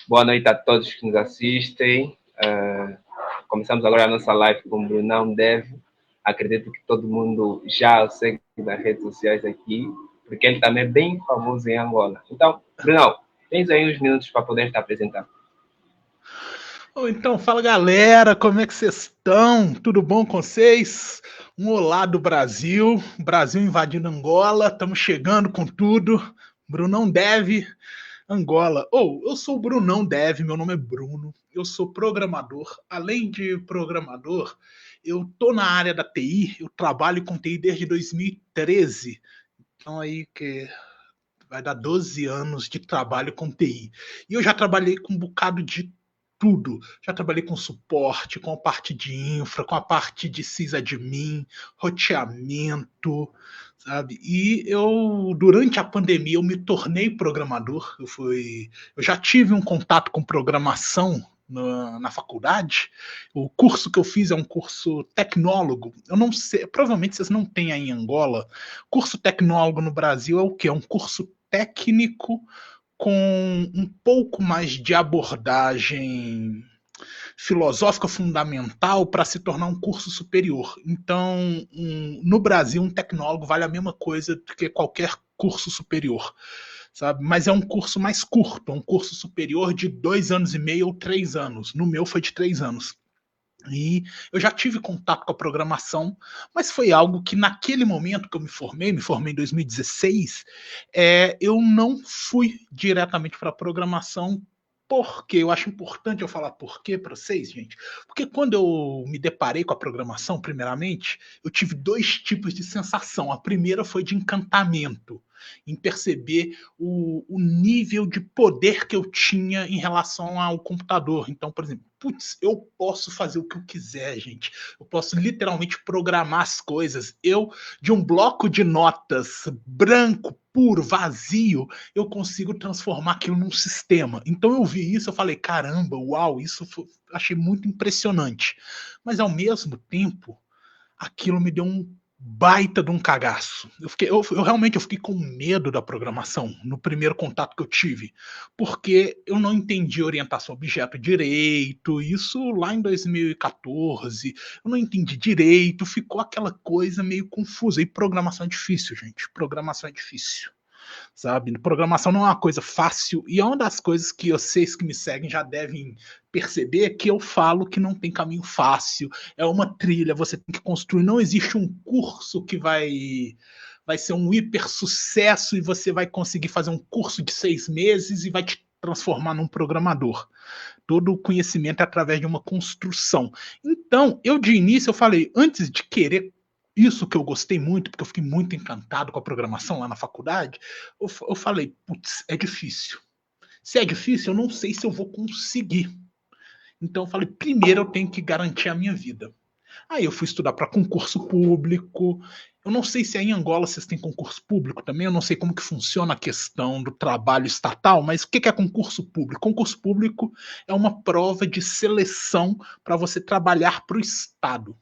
Boa noite a todos que nos assistem. Começamos agora a nossa live com o Brunão Deve. Acredito que todo mundo já o segue nas redes sociais aqui, porque ele também é bem famoso em Angola. Então, Brunão, tens aí uns minutos para poder te apresentar. Então, fala galera, como é que vocês estão? Tudo bom com vocês? Um olá do Brasil, Brasil invadindo Angola, estamos chegando com tudo. Brunão Deve, Angola. Eu sou o Brunão Deve, meu nome é Bruno, eu sou programador. Além de programador, eu tô na área da TI, eu trabalho com TI desde 2013. Então aí que vai dar 12 anos de trabalho com TI. E eu já trabalhei com um bocado de tudo. Já trabalhei com suporte, com a parte de infra, com a parte de sysadmin, roteamento, sabe? E durante a pandemia, eu me tornei programador. Eu já tive um contato com programação na faculdade. O curso que eu fiz é um curso tecnólogo. Eu não sei, provavelmente vocês não têm aí em Angola. Curso tecnólogo no Brasil é o quê? É um curso técnico com um pouco mais de abordagem filosófica fundamental para se tornar um curso superior. Então, no Brasil, um tecnólogo vale a mesma coisa do que qualquer curso superior, sabe? Mas é um curso mais curto, um curso superior de 2 anos e meio ou 3 anos. No meu foi de 3 anos. E eu já tive contato com a programação, mas foi algo que naquele momento que eu me formei em 2016, eu não fui diretamente para a programação, porque eu acho importante eu falar por quê para vocês, gente. Porque quando eu me deparei com a programação, primeiramente, eu tive 2 tipos de sensação. A primeira foi de encantamento, em perceber o nível de poder que eu tinha em relação ao computador. Então, por exemplo, eu posso fazer o que eu quiser, gente. Eu posso literalmente programar as coisas. De um bloco de notas branco, puro, vazio, eu consigo transformar aquilo num sistema. Então eu vi isso, eu falei, caramba, uau, achei muito impressionante. Mas ao mesmo tempo, aquilo me deu um baita de um cagaço. Eu fiquei com medo da programação no primeiro contato que eu tive, porque eu não entendi orientação a objeto direito, isso lá em 2014, eu não entendi direito, ficou aquela coisa meio confusa. E programação é difícil, gente. Programação é difícil, sabe? Programação não é uma coisa fácil, e é uma das coisas que vocês que me seguem já devem perceber, que eu falo que não tem caminho fácil, é uma trilha, você tem que construir, não existe um curso que vai ser um hiper sucesso e você vai conseguir fazer um curso de 6 meses e vai te transformar num programador. Todo o conhecimento é através de uma construção. Então, de início, eu falei, antes de querer isso que eu gostei muito, porque eu fiquei muito encantado com a programação lá na faculdade, eu falei, putz, é difícil. Se é difícil, eu não sei se eu vou conseguir. Então eu falei, primeiro eu tenho que garantir a minha vida. Aí eu fui estudar para concurso público. Eu não sei se aí em Angola vocês têm concurso público também, eu não sei como que funciona a questão do trabalho estatal, mas o que é concurso público? Concurso público é uma prova de seleção para você trabalhar para o Estado,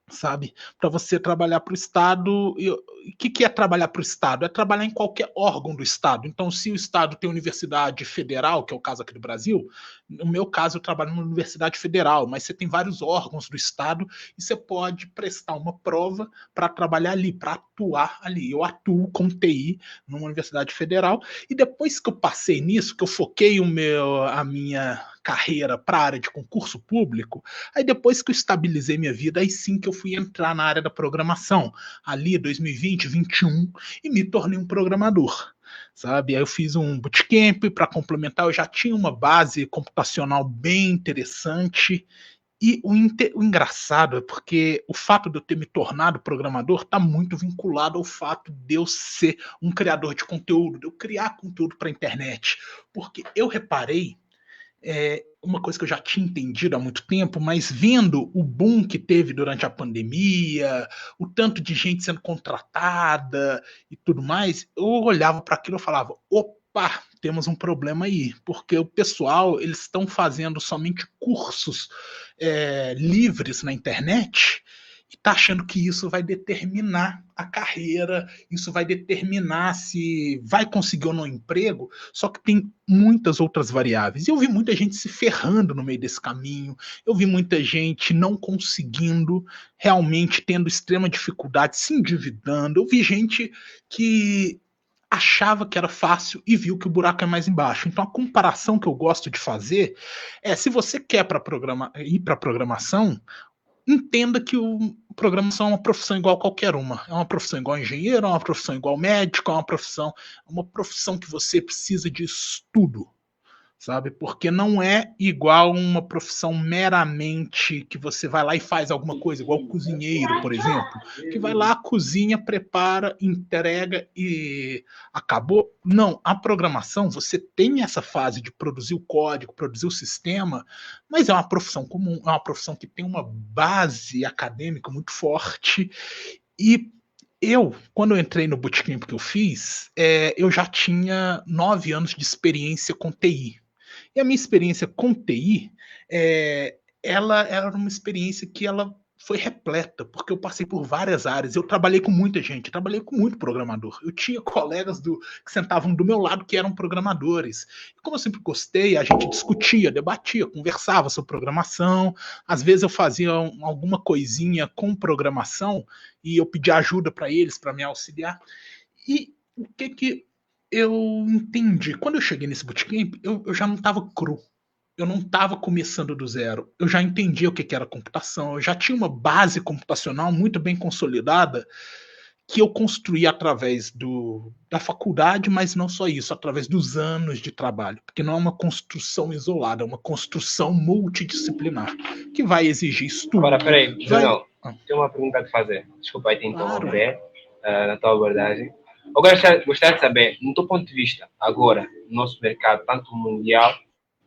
sabe? Para você trabalhar para o Estado. O que é trabalhar para o Estado? É trabalhar em qualquer órgão do Estado. Então, se o Estado tem universidade federal, que é o caso aqui do Brasil, no meu caso, eu trabalho numa universidade federal, mas você tem vários órgãos do Estado e você pode prestar uma prova para trabalhar ali, para atuar ali. Eu atuo com TI numa universidade federal, e depois que eu passei nisso, que eu foquei a minha carreira para a área de concurso público, aí depois que eu estabilizei minha vida, aí sim que eu fui entrar na área da programação, ali 2020, 2021, e me tornei um programador, sabe? Aí eu fiz um bootcamp para complementar, eu já tinha uma base computacional bem interessante, e o engraçado é porque o fato de eu ter me tornado programador está muito vinculado ao fato de eu ser um criador de conteúdo, de eu criar conteúdo para a internet, porque eu reparei uma coisa que eu já tinha entendido há muito tempo, mas vendo o boom que teve durante a pandemia, o tanto de gente sendo contratada e tudo mais, eu olhava para aquilo e falava, opa, temos um problema aí, porque o pessoal, eles estão fazendo somente cursos livres na internet, e está achando que isso vai determinar a carreira, isso vai determinar se vai conseguir ou não emprego, só que tem muitas outras variáveis. E eu vi muita gente se ferrando no meio desse caminho, eu vi muita gente não conseguindo, realmente tendo extrema dificuldade, se endividando, eu vi gente que achava que era fácil e viu que o buraco é mais embaixo. Então a comparação que eu gosto de fazer é, se você quer ir para programação, entenda que o programação é uma profissão igual a qualquer uma. É uma profissão igual a engenheiro, é uma profissão igual a médico, é uma profissão que você precisa de estudo, sabe? Porque não é igual uma profissão meramente que você vai lá e faz alguma coisa, igual o cozinheiro, por exemplo, que vai lá, cozinha, prepara, entrega e acabou. Não, a programação, você tem essa fase de produzir o código, produzir o sistema, mas é uma profissão comum, é uma profissão que tem uma base acadêmica muito forte e quando eu entrei no bootcamp que eu fiz, eu já tinha 9 anos de experiência com TI. E a minha experiência com TI, ela era uma experiência que ela foi repleta, porque eu passei por várias áreas. Eu trabalhei com muita gente, trabalhei com muito programador. Eu tinha colegas que sentavam do meu lado que eram programadores. E como eu sempre gostei, a gente discutia, debatia, conversava sobre programação. Às vezes eu fazia alguma coisinha com programação e eu pedia ajuda para eles, para me auxiliar. E o que eu entendi? Quando eu cheguei nesse bootcamp, eu já não estava cru. Eu não estava começando do zero. Eu já entendia o que era computação. Eu já tinha uma base computacional muito bem consolidada que eu construí através da faculdade, mas não só isso, através dos anos de trabalho. Porque não é uma construção isolada, é uma construção multidisciplinar que vai exigir estudo. Agora, peraí, Vai... João, tenho uma pergunta a te fazer. Desculpa aí te Claro. interromper na tua abordagem. Eu gostaria de saber, no teu ponto de vista, agora, no nosso mercado, tanto mundial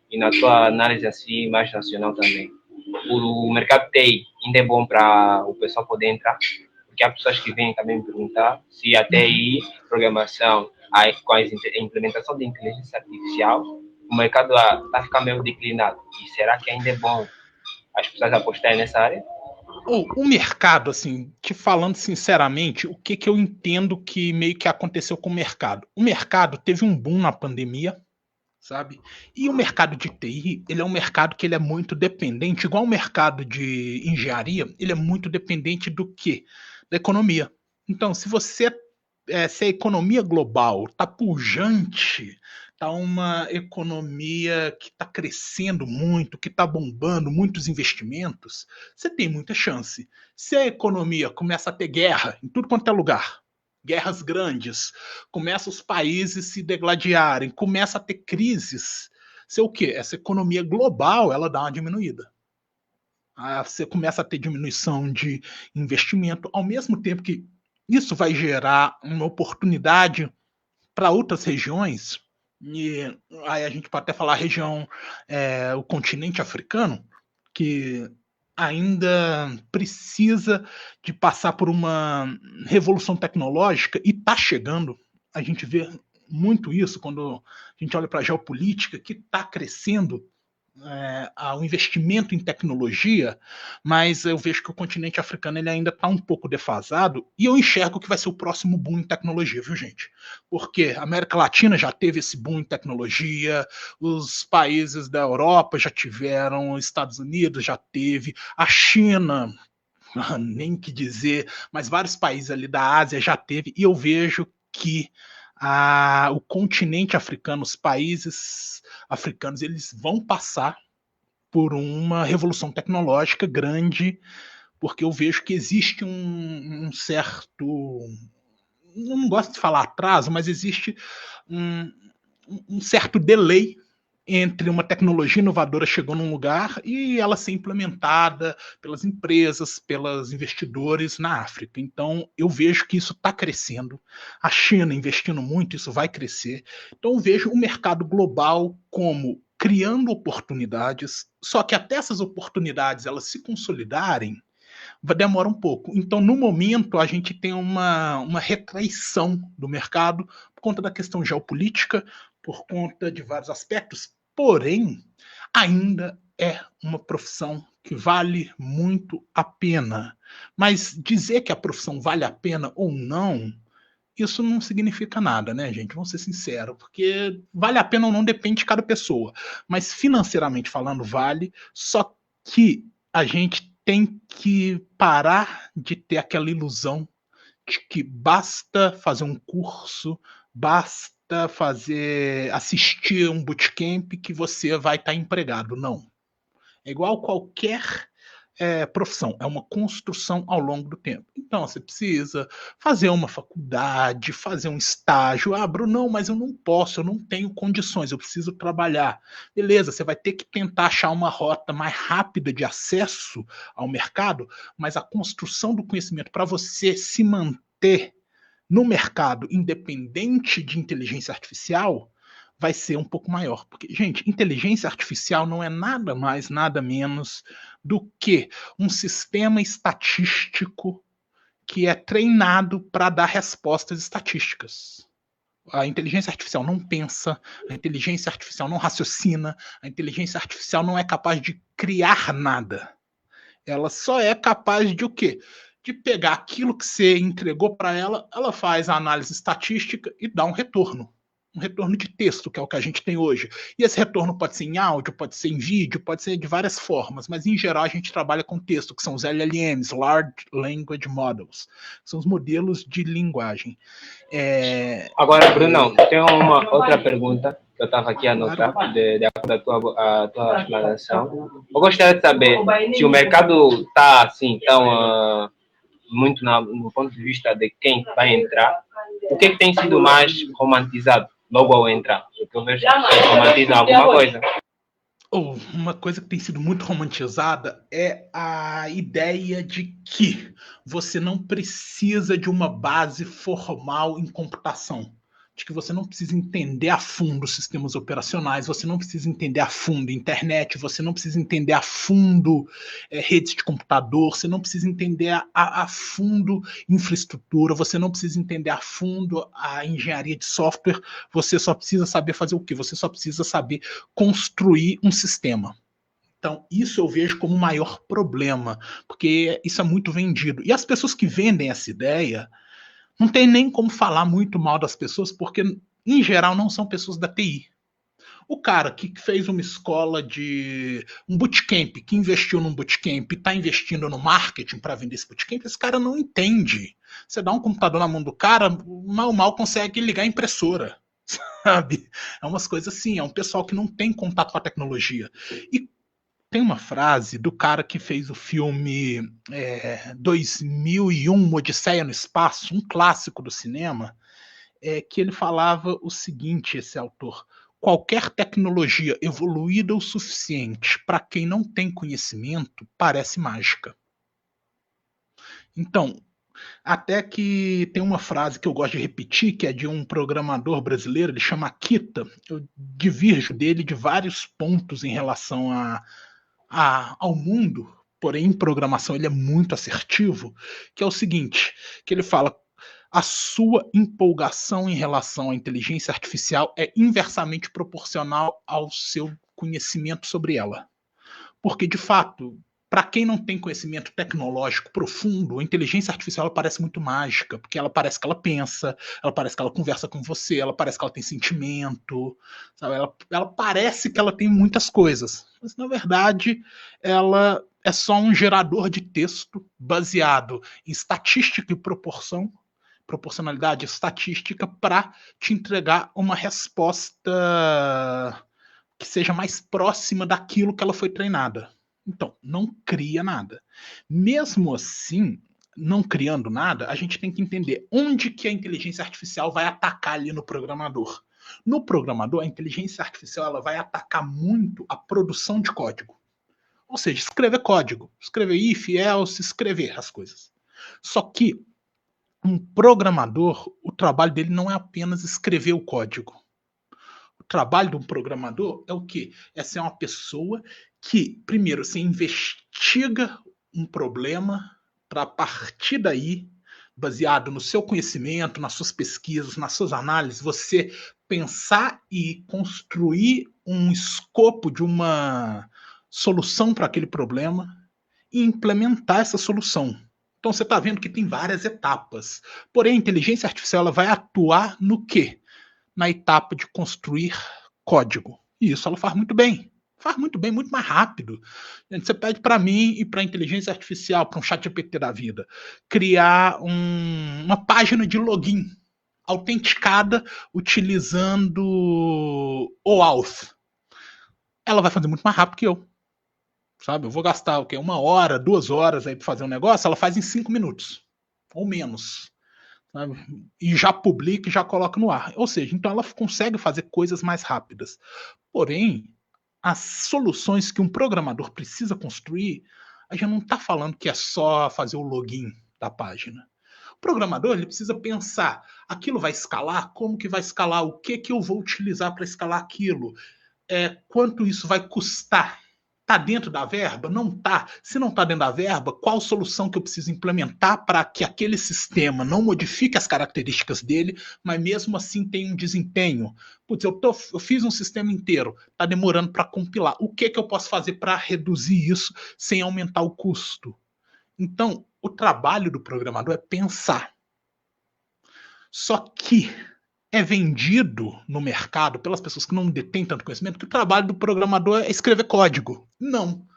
e na tua análise assim, mais nacional também, o mercado TI ainda é bom para o pessoal poder entrar? Porque há pessoas que vêm também me perguntar se a TI, programação, com a implementação de inteligência artificial, o mercado está a ficar meio declinado. E será que ainda é bom as pessoas apostarem nessa área? O mercado, assim, te falando sinceramente, o que eu entendo que meio que aconteceu com o mercado? O mercado teve um boom na pandemia, sabe? E o mercado de TI, ele é um mercado que ele é muito dependente, igual o mercado de engenharia, ele é muito dependente do quê? Da economia. Então, se a economia global está pujante, está uma economia que está crescendo muito, que está bombando, muitos investimentos, você tem muita chance. Se a economia começa a ter guerra em tudo quanto é lugar, guerras grandes, começa os países se degladiarem, começa a ter crises, sei o quê? Essa economia global, ela dá uma diminuída. Você começa a ter diminuição de investimento, ao mesmo tempo que isso vai gerar uma oportunidade para outras regiões, e aí a gente pode até falar a região, o continente africano, que ainda precisa de passar por uma revolução tecnológica e está chegando. A gente vê muito isso quando a gente olha para a geopolítica, que está crescendo ao investimento em tecnologia, mas eu vejo que o continente africano ele ainda está um pouco defasado e eu enxergo que vai ser o próximo boom em tecnologia, viu, gente? Porque a América Latina já teve esse boom em tecnologia, os países da Europa já tiveram, os Estados Unidos já teve, a China, nem que dizer, mas vários países ali da Ásia já teve, e eu vejo que o continente africano, os países africanos, eles vão passar por uma revolução tecnológica grande, porque eu vejo que existe um certo. Não gosto de falar atraso, mas existe um, um certo delay entre uma tecnologia inovadora chegou num lugar e ela ser implementada pelas empresas, pelos investidores na África. Então, eu vejo que isso está crescendo. A China investindo muito, isso vai crescer. Então, eu vejo o mercado global como criando oportunidades, só que até essas oportunidades elas se consolidarem, demora um pouco. Então, no momento, a gente tem uma retraição do mercado por conta da questão geopolítica, por conta de vários aspectos, porém, ainda é uma profissão que vale muito a pena. Mas dizer que a profissão vale a pena ou não, isso não significa nada, né, gente? Vamos ser sinceros, porque vale a pena ou não depende de cada pessoa. Mas financeiramente falando, vale, só que a gente tem que parar de ter aquela ilusão de que basta fazer um curso, basta assistir um bootcamp que você vai estar empregado. Não. É igual qualquer profissão, é uma construção ao longo do tempo. Então, você precisa fazer uma faculdade, fazer um estágio. Ah, Bruno, não, mas eu não posso, eu não tenho condições, eu preciso trabalhar. Beleza, você vai ter que tentar achar uma rota mais rápida de acesso ao mercado, mas a construção do conhecimento para você se manter no mercado independente de inteligência artificial vai ser um pouco maior. Porque, gente, inteligência artificial não é nada mais, nada menos do que um sistema estatístico que é treinado para dar respostas estatísticas. A inteligência artificial não pensa, a inteligência artificial não raciocina, a inteligência artificial não é capaz de criar nada. Ela só é capaz de o quê? De pegar aquilo que você entregou para ela, ela faz a análise estatística e dá um retorno. Um retorno de texto, que é o que a gente tem hoje. E esse retorno pode ser em áudio, pode ser em vídeo, pode ser de várias formas, mas em geral a gente trabalha com texto, que são os LLMs, Large Language Models. São os modelos de linguagem. Agora, Brunão, tem uma outra pergunta que eu estava aqui a anotar, de acordo com a tua explanação. Eu gostaria de saber se o mercado está assim, tão muito no ponto de vista de quem vai entrar, o que tem sido mais romantizado logo ao entrar? Porque eu vejo que vocês romantizam alguma coisa. Uma coisa que tem sido muito romantizada é a ideia de que você não precisa de uma base formal em computação, de que você não precisa entender a fundo os sistemas operacionais, você não precisa entender a fundo a internet, você não precisa entender a fundo redes de computador, você não precisa entender a fundo infraestrutura, você não precisa entender a fundo a engenharia de software, você só precisa saber fazer o quê? Você só precisa saber construir um sistema. Então, isso eu vejo como o maior problema, porque isso é muito vendido. E as pessoas que vendem essa ideia não tem nem como falar muito mal das pessoas, porque, em geral, não são pessoas da TI. O cara que fez uma escola de um bootcamp, que investiu num bootcamp e está investindo no marketing para vender esse bootcamp, esse cara não entende. Você dá um computador na mão do cara, mal consegue ligar a impressora. Sabe? É umas coisas assim, é um pessoal que não tem contato com a tecnologia. E tem uma frase do cara que fez o filme 2001, Odisseia no Espaço, um clássico do cinema, que ele falava o seguinte, esse autor: qualquer tecnologia evoluída o suficiente para quem não tem conhecimento parece mágica. Então, até que tem uma frase que eu gosto de repetir, que é de um programador brasileiro, ele chama Akita. Eu divirjo dele de vários pontos em relação ao mundo, porém em programação ele é muito assertivo, que é o seguinte, que ele fala: a sua empolgação em relação à inteligência artificial é inversamente proporcional ao seu conhecimento sobre ela. Porque, de fato, para quem não tem conhecimento tecnológico profundo, a inteligência artificial ela parece muito mágica, porque ela parece que ela pensa, ela parece que ela conversa com você, ela parece que ela tem sentimento, sabe? Ela parece que ela tem muitas coisas, mas na verdade ela é só um gerador de texto baseado em estatística e proporcionalidade estatística para te entregar uma resposta que seja mais próxima daquilo que ela foi treinada. Então, não cria nada. Mesmo assim, não criando nada, a gente tem que entender onde que a inteligência artificial vai atacar ali no programador. No programador, a inteligência artificial ela vai atacar muito a produção de código. Ou seja, escrever código. Escrever if, else, escrever as coisas. Só que um programador, o trabalho dele não é apenas escrever o código. O trabalho de um programador é o quê? É ser uma pessoa que, primeiro, você investiga um problema para, a partir daí, baseado no seu conhecimento, nas suas pesquisas, nas suas análises, você pensar e construir um escopo de uma solução para aquele problema e implementar essa solução. Então você está vendo que tem várias etapas. Porém, a inteligência artificial ela vai atuar no quê? Na etapa de construir código. E isso ela faz muito bem. Faz muito bem, muito mais rápido. Você pede para mim e para a inteligência artificial, para um chat GPT da vida, criar uma página de login autenticada utilizando o OAuth. Ela vai fazer muito mais rápido que eu. Sabe? Eu vou gastar o quê? 1 hora, 2 horas aí para fazer um negócio, ela faz em 5 minutos. Ou menos. Sabe? E já publica e já coloca no ar. Ou seja, então ela consegue fazer coisas mais rápidas. Porém, as soluções que um programador precisa construir, a gente não está falando que é só fazer o login da página. O programador ele precisa pensar, aquilo vai escalar? Como que vai escalar? O que eu vou utilizar para escalar aquilo? Quanto isso vai custar? Está dentro da verba? Não está. Se não está dentro da verba, qual solução que eu preciso implementar para que aquele sistema não modifique as características dele, mas mesmo assim tenha um desempenho? Putz, eu fiz um sistema inteiro, está demorando para compilar. O que eu posso fazer para reduzir isso sem aumentar o custo? Então, o trabalho do programador é pensar. Só que é vendido no mercado pelas pessoas que não detêm tanto conhecimento que o trabalho do programador é escrever código. Não.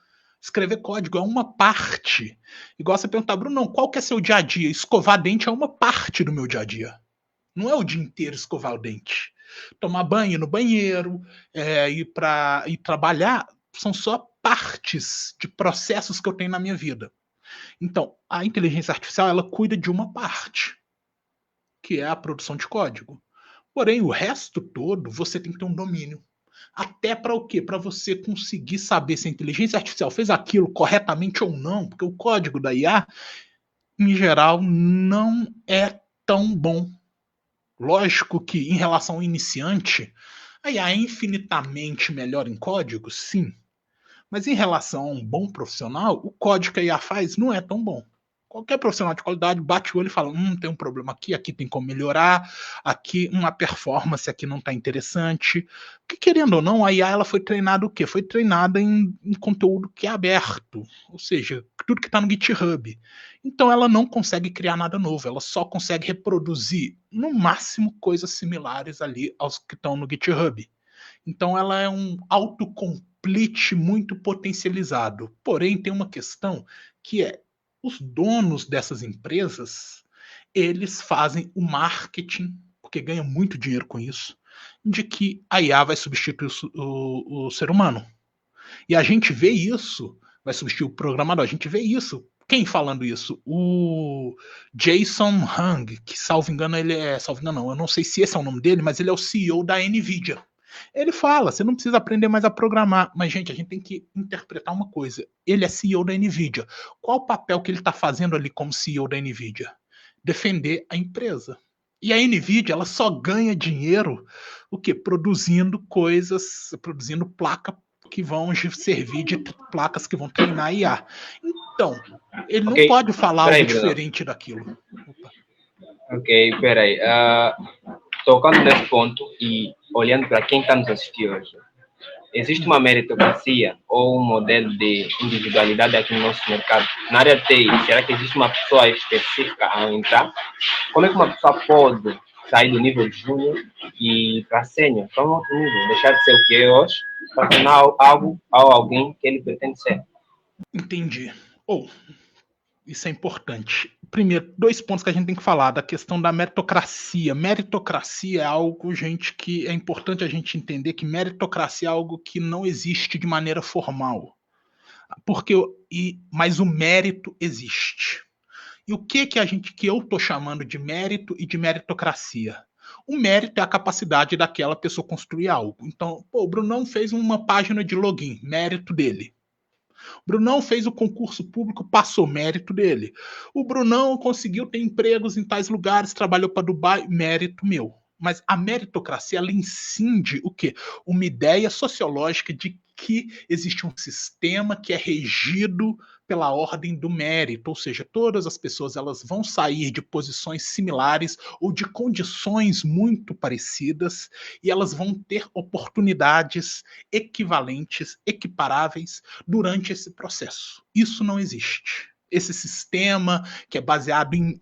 Escrever código é uma parte. Igual você perguntar, Bruno, qual que é seu dia a dia? Escovar dente é uma parte do meu dia a dia. Não é o dia inteiro escovar o dente. Tomar banho no banheiro, ir trabalhar, são só partes de processos que eu tenho na minha vida. Então, a inteligência artificial ela cuida de uma parte, que é a produção de código. Porém, o resto todo, você tem que ter um domínio. Até para o quê? Para você conseguir saber se a inteligência artificial fez aquilo corretamente ou não, porque o código da IA, em geral, não é tão bom. Lógico que, em relação ao iniciante, a IA é infinitamente melhor em código, sim. Mas em relação a um bom profissional, o código que a IA faz não é tão bom. Qualquer profissional de qualidade bate o olho e fala, tem um problema aqui tem como melhorar, aqui uma performance aqui não está interessante. Porque querendo ou não, a IA ela foi treinada o quê? Foi treinada em conteúdo que é aberto, ou seja, tudo que está no GitHub. Então ela não consegue criar nada novo, ela só consegue reproduzir, no máximo, coisas similares ali aos que estão no GitHub. Então ela é um autocomplete muito potencializado. Porém, tem uma questão que é os donos dessas empresas, eles fazem o marketing, porque ganham muito dinheiro com isso, de que a IA vai substituir o ser humano. E a gente vê isso, vai substituir o programador, a gente vê isso. Quem falando isso? O Jason Hung, que salvo engano ele é, eu não sei se esse é o nome dele, mas ele é o CEO da NVIDIA. Ele fala, você não precisa aprender mais a programar. Mas, gente, a gente tem que interpretar uma coisa. Ele é CEO da NVIDIA. Qual o papel que ele está fazendo ali como CEO da NVIDIA? Defender a empresa. E a NVIDIA, ela só ganha dinheiro o quê? Produzindo coisas, produzindo placa que vão servir de placas que vão treinar a IA. Então, ele não pode falar algo diferente daquilo. Opa. Ok, peraí. Tocando nesse ponto e olhando para quem está nos assistir hoje, existe uma meritocracia ou um modelo de individualidade aqui no nosso mercado? Na área TI, será que existe uma pessoa específica a entrar? Como é que uma pessoa pode sair do nível de júnior e ir para sênior, para um outro nível, deixar de ser o que é hoje, para tornar algo ou alguém que ele pretende ser? Entendi. Isso é importante. Primeiro, 2 pontos que a gente tem que falar da questão da meritocracia. Meritocracia é algo, gente, que é importante a gente entender que meritocracia é algo que não existe de maneira formal. Mas o mérito existe. E o que eu estou chamando de mérito e de meritocracia? O mérito é a capacidade daquela pessoa construir algo. Então, o Brunão fez uma página de login, mérito dele. O Brunão fez o concurso público, passou, mérito dele. O Brunão conseguiu ter empregos em tais lugares, trabalhou para Dubai, mérito meu. Mas a meritocracia, ela incide o quê? Uma ideia sociológica de que existe um sistema que é regido pela ordem do mérito, ou seja, todas as pessoas elas vão sair de posições similares ou de condições muito parecidas e elas vão ter oportunidades equivalentes, equiparáveis durante esse processo. Isso não existe. Esse sistema que é baseado em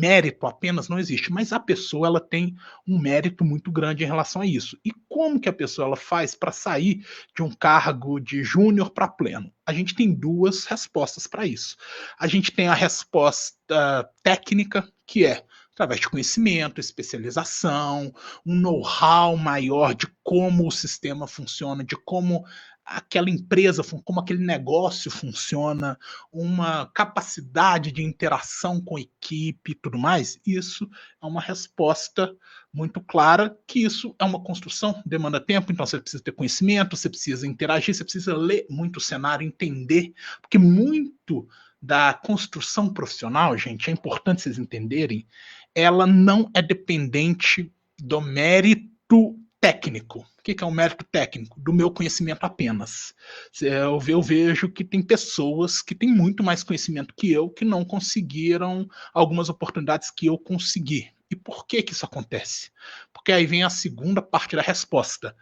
mérito apenas não existe, mas a pessoa ela tem um mérito muito grande em relação a isso. E como que a pessoa ela faz para sair de um cargo de júnior para pleno? A gente tem duas respostas para isso. A gente tem a resposta técnica, que é através de conhecimento, especialização, um know-how maior de como o sistema funciona, de como aquela empresa, como aquele negócio funciona, uma capacidade de interação com equipe e tudo mais, isso é uma resposta muito clara que isso é uma construção, demanda tempo, então você precisa ter conhecimento, você precisa interagir, você precisa ler muito o cenário, entender, porque muito da construção profissional, gente, é importante vocês entenderem, ela não é dependente do mérito técnico. O que é um mérito técnico? Do meu conhecimento apenas. Eu vejo que tem pessoas que têm muito mais conhecimento que eu, que não conseguiram algumas oportunidades que eu consegui. E por que isso acontece? Porque aí vem a segunda parte da resposta.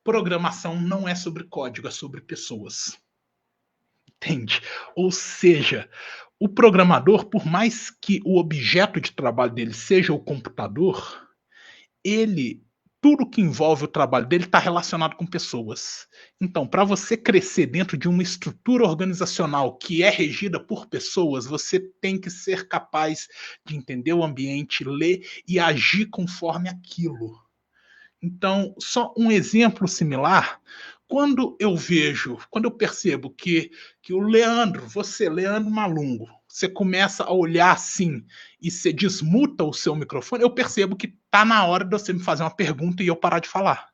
Programação não é sobre código, é sobre pessoas. Entende? Ou seja, o programador, por mais que o objeto de trabalho dele seja o computador, tudo que envolve o trabalho dele está relacionado com pessoas. Então, para você crescer dentro de uma estrutura organizacional que é regida por pessoas, você tem que ser capaz de entender o ambiente, ler e agir conforme aquilo. Então, só um exemplo similar, quando eu percebo que o Leandro, Leandro Malungo, você começa a olhar assim e você desmuta o seu microfone, eu percebo que está na hora de você me fazer uma pergunta e eu parar de falar.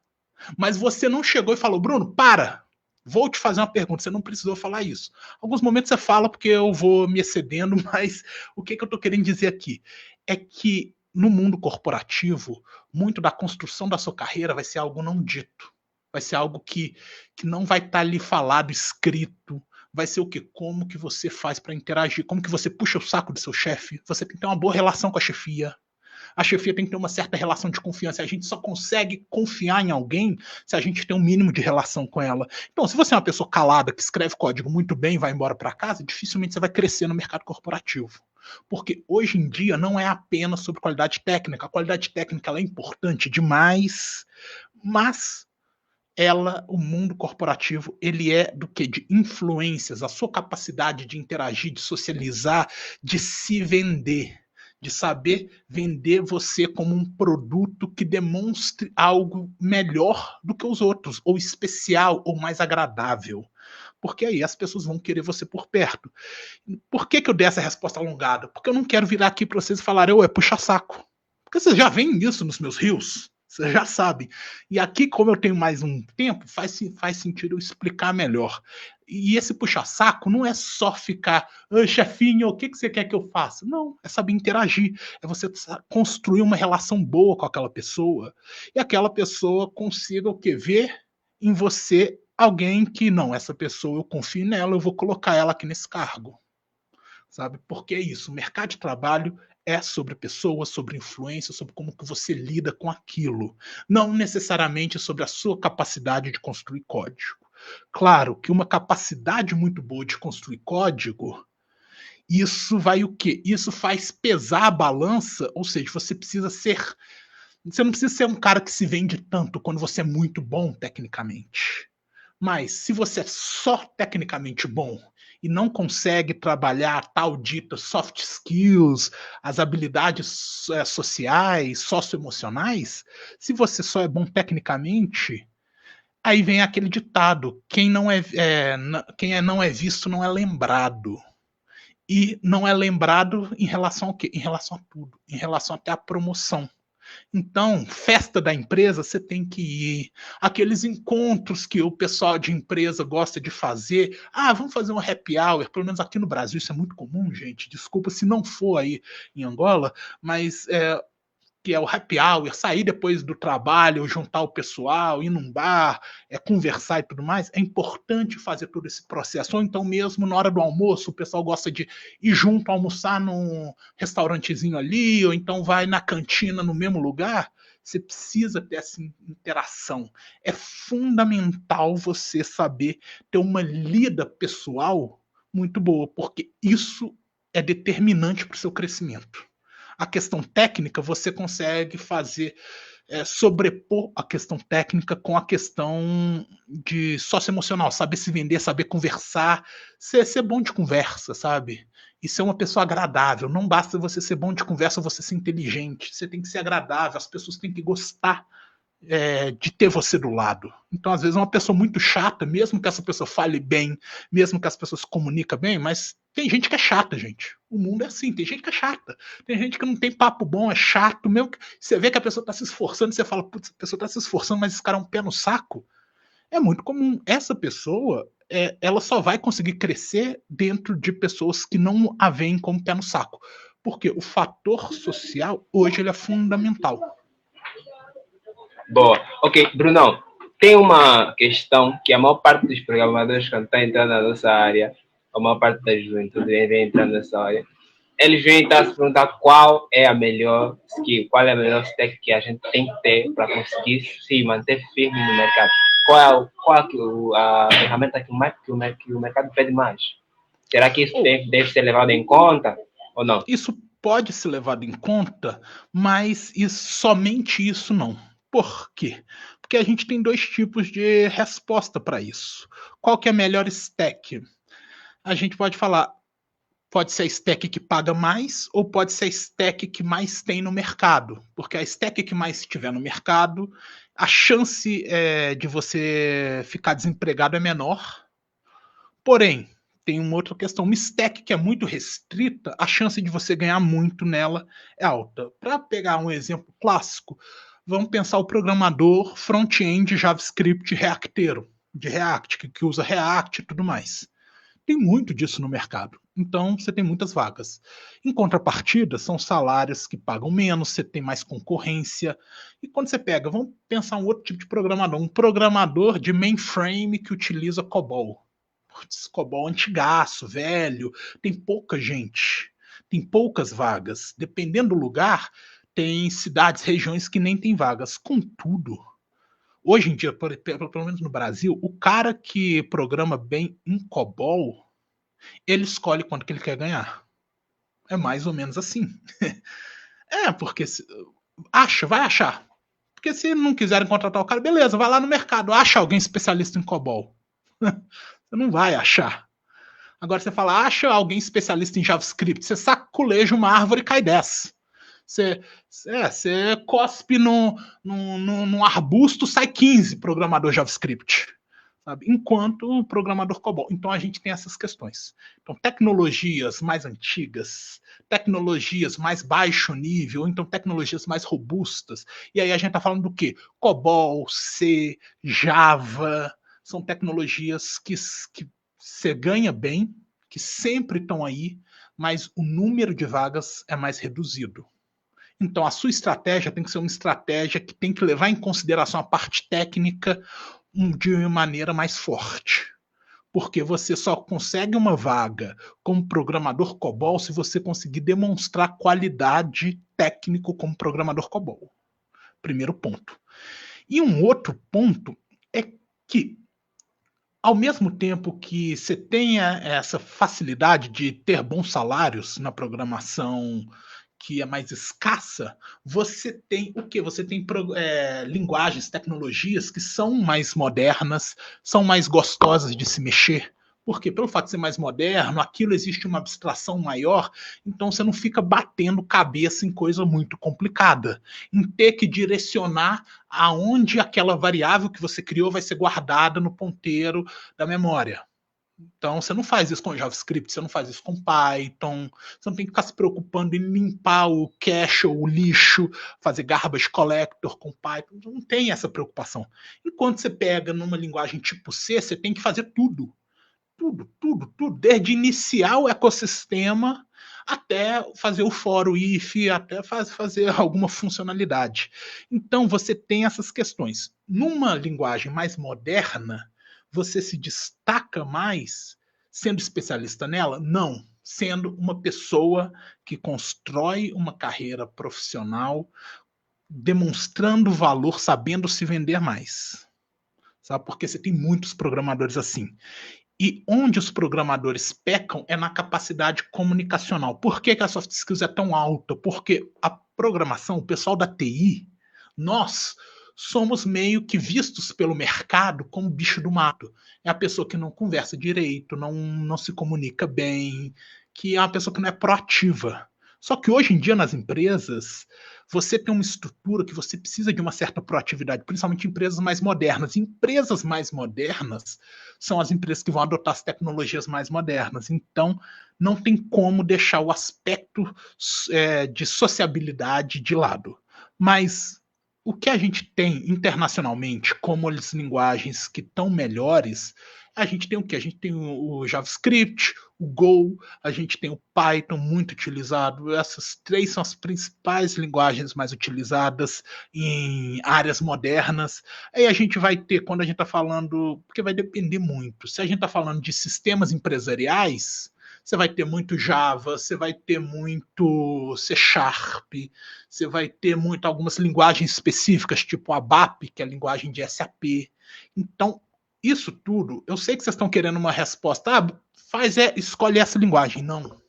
Mas você não chegou e falou, Bruno, para! Vou te fazer uma pergunta, você não precisou falar isso. Alguns momentos você fala porque eu vou me excedendo, mas o que eu estou querendo dizer aqui é que no mundo corporativo, muito da construção da sua carreira vai ser algo não dito. Vai ser algo que não vai estar ali falado, escrito. Vai ser o quê? Como que você faz para interagir? Como que você puxa o saco do seu chefe? Você tem que ter uma boa relação com a chefia. A chefia tem que ter uma certa relação de confiança. A gente só consegue confiar em alguém se a gente tem um mínimo de relação com ela. Então, se você é uma pessoa calada, que escreve código muito bem e vai embora para casa, dificilmente você vai crescer no mercado corporativo. Porque hoje em dia não é apenas sobre qualidade técnica. A qualidade técnica ela é importante demais, mas o mundo corporativo, ele é do que? De influências, a sua capacidade de interagir, de socializar, de se vender, de saber vender você como um produto que demonstre algo melhor do que os outros, ou especial, ou mais agradável. Porque aí as pessoas vão querer você por perto. Por que eu dei essa resposta alongada? Porque eu não quero virar aqui para vocês e falarem, é puxa saco. Porque vocês já veem isso nos meus rios. Vocês já sabem. E aqui, como eu tenho mais um tempo, faz sentido eu explicar melhor. E esse puxa-saco não é só ficar, chefinho, o que você quer que eu faça? Não, é saber interagir. É você construir uma relação boa com aquela pessoa. E aquela pessoa consiga o quê? Ver em você alguém que, não, essa pessoa eu confio nela, eu vou colocar ela aqui nesse cargo. Sabe? Porque é isso, o mercado de trabalho é sobre pessoas, sobre influência, sobre como que você lida com aquilo. Não necessariamente sobre a sua capacidade de construir código. Claro que uma capacidade muito boa de construir código, isso vai o quê? Isso faz pesar a balança, ou seja, você não precisa ser um cara que se vende tanto quando você é muito bom tecnicamente. Mas se você é só tecnicamente bom e não consegue trabalhar tal dita soft skills, as habilidades sociais, socioemocionais, se você só é bom tecnicamente, aí vem aquele ditado: quem não é visto não é lembrado. E não é lembrado em relação ao quê? Em relação a tudo, em relação até à promoção. Então, festa da empresa, você tem que ir. Aqueles encontros que o pessoal de empresa gosta de fazer. Vamos fazer um happy hour. Pelo menos aqui no Brasil isso é muito comum, gente. Desculpa se não for aí em Angola, mas que é o happy hour, sair depois do trabalho, juntar o pessoal, ir num bar, conversar e tudo mais, é importante fazer todo esse processo. Ou então mesmo na hora do almoço, o pessoal gosta de ir junto almoçar num restaurantezinho ali, ou então vai na cantina no mesmo lugar. Você precisa ter essa interação. É fundamental você saber ter uma lida pessoal muito boa, porque isso é determinante para o seu crescimento. A questão técnica você consegue fazer sobrepor a questão técnica com a questão de socioemocional, saber se vender, saber conversar, ser bom de conversa, sabe? E ser uma pessoa agradável. Não basta você ser bom de conversa, você ser inteligente. Você tem que ser agradável, as pessoas têm que gostar de ter você do lado. Então, às vezes, uma pessoa muito chata, mesmo que essa pessoa fale bem, mesmo que as pessoas se comunicam bem, mas tem gente que é chata, gente. O mundo é assim, tem gente que é chata. Tem gente que não tem papo bom, é chato. Mesmo que você vê que a pessoa está se esforçando, você fala, putz, a pessoa está se esforçando, mas esse cara é um pé no saco. É muito comum. Essa pessoa, ela só vai conseguir crescer dentro de pessoas que não a veem como pé no saco. Porque o fator social, hoje, ele é fundamental. Boa. Ok, Brunão, tem uma questão que a maior parte dos programadores que estão entrando na nossa área, a maior parte da juventude vem entrando nessa área, eles vêm estar se perguntar qual é a melhor skill, qual é a melhor stack que a gente tem que ter para conseguir se manter firme no mercado. Qual é a ferramenta que o mercado pede mais? Será que isso deve ser levado em conta ou não? Isso pode ser levado em conta, mas somente isso não. Por quê? Porque a gente tem dois tipos de resposta para isso. Qual que é a melhor stack? A gente pode falar, pode ser a stack que paga mais ou pode ser a stack que mais tem no mercado. Porque a stack que mais estiver no mercado, a chance de você ficar desempregado é menor. Porém, tem uma outra questão. Uma stack que é muito restrita, a chance de você ganhar muito nela é alta. Para pegar um exemplo clássico, vamos pensar o programador front-end JavaScript reacteiro, de React, que usa React e tudo mais. Tem muito disso no mercado. Então, você tem muitas vagas. Em contrapartida, são salários que pagam menos, você tem mais concorrência. E quando você pega, vamos pensar um outro tipo de programador, um programador de mainframe que utiliza COBOL. Putz, COBOL antigaço, velho, tem pouca gente, tem poucas vagas. Dependendo do lugar, tem cidades, regiões que nem tem vagas. Contudo, hoje em dia, pelo menos no Brasil, o cara que programa bem em COBOL, ele escolhe quanto que ele quer ganhar. É mais ou menos assim. Porque vai achar. Porque se não quiserem contratar o cara, beleza, vai lá no mercado, acha alguém especialista em COBOL. Você não vai achar. Agora você fala, acha alguém especialista em JavaScript, você saculeja uma árvore e cai 10. Você cospe num arbusto, sai 15 programador JavaScript. Sabe? Enquanto o programador COBOL. Então a gente tem essas questões. Então, tecnologias mais antigas, tecnologias mais baixo nível, ou então tecnologias mais robustas. E aí a gente está falando do quê? COBOL, C, Java. São tecnologias que você ganha bem, que sempre estão aí, mas o número de vagas é mais reduzido. Então, a sua estratégia tem que ser uma estratégia que tem que levar em consideração a parte técnica de maneira mais forte. Porque você só consegue uma vaga como programador COBOL se você conseguir demonstrar qualidade técnico como programador COBOL. Primeiro ponto. E um outro ponto é que, ao mesmo tempo que você tenha essa facilidade de ter bons salários na programação que é mais escassa, você tem o quê? Você tem linguagens, tecnologias que são mais modernas, são mais gostosas de se mexer. Por quê? Pelo fato de ser mais moderno, aquilo existe uma abstração maior, então você não fica batendo cabeça em coisa muito complicada, em ter que direcionar aonde aquela variável que você criou vai ser guardada no ponteiro da memória. Então, você não faz isso com JavaScript, você não faz isso com Python, você não tem que ficar se preocupando em limpar o cache ou o lixo, fazer garbage collector com Python, não tem essa preocupação. Enquanto você pega numa linguagem tipo C, você tem que fazer tudo. tudo, desde iniciar o ecossistema até fazer o for, o if, até fazer alguma funcionalidade. Então, você tem essas questões. Numa linguagem mais moderna, você se destaca mais sendo especialista nela? Não. Sendo uma pessoa que constrói uma carreira profissional, demonstrando valor, sabendo se vender mais. Sabe? Porque você tem muitos programadores assim. E onde os programadores pecam é na capacidade comunicacional. Por que a soft skills é tão alta? Porque a programação, o pessoal da TI, nós somos meio que vistos pelo mercado como bicho do mato. É a pessoa que não conversa direito, não se comunica bem, que é uma pessoa que não é proativa. Só que hoje em dia nas empresas, você tem uma estrutura que você precisa de uma certa proatividade, principalmente em empresas mais modernas. Empresas mais modernas são as empresas que vão adotar as tecnologias mais modernas. Então, não tem como deixar o aspecto de sociabilidade de lado. Mas o que a gente tem internacionalmente como as linguagens que estão melhores, a gente tem o quê? A gente tem o JavaScript, o Go, a gente tem o Python muito utilizado. Essas três são as principais linguagens mais utilizadas em áreas modernas. Aí a gente vai ter, quando a gente está falando, porque vai depender muito. Se a gente está falando de sistemas empresariais, você vai ter muito Java, você vai ter muito C Sharp, você vai ter muito algumas linguagens específicas, tipo a ABAP, que é a linguagem de SAP. Então, isso tudo, eu sei que vocês estão querendo uma resposta, escolhe essa linguagem. Não.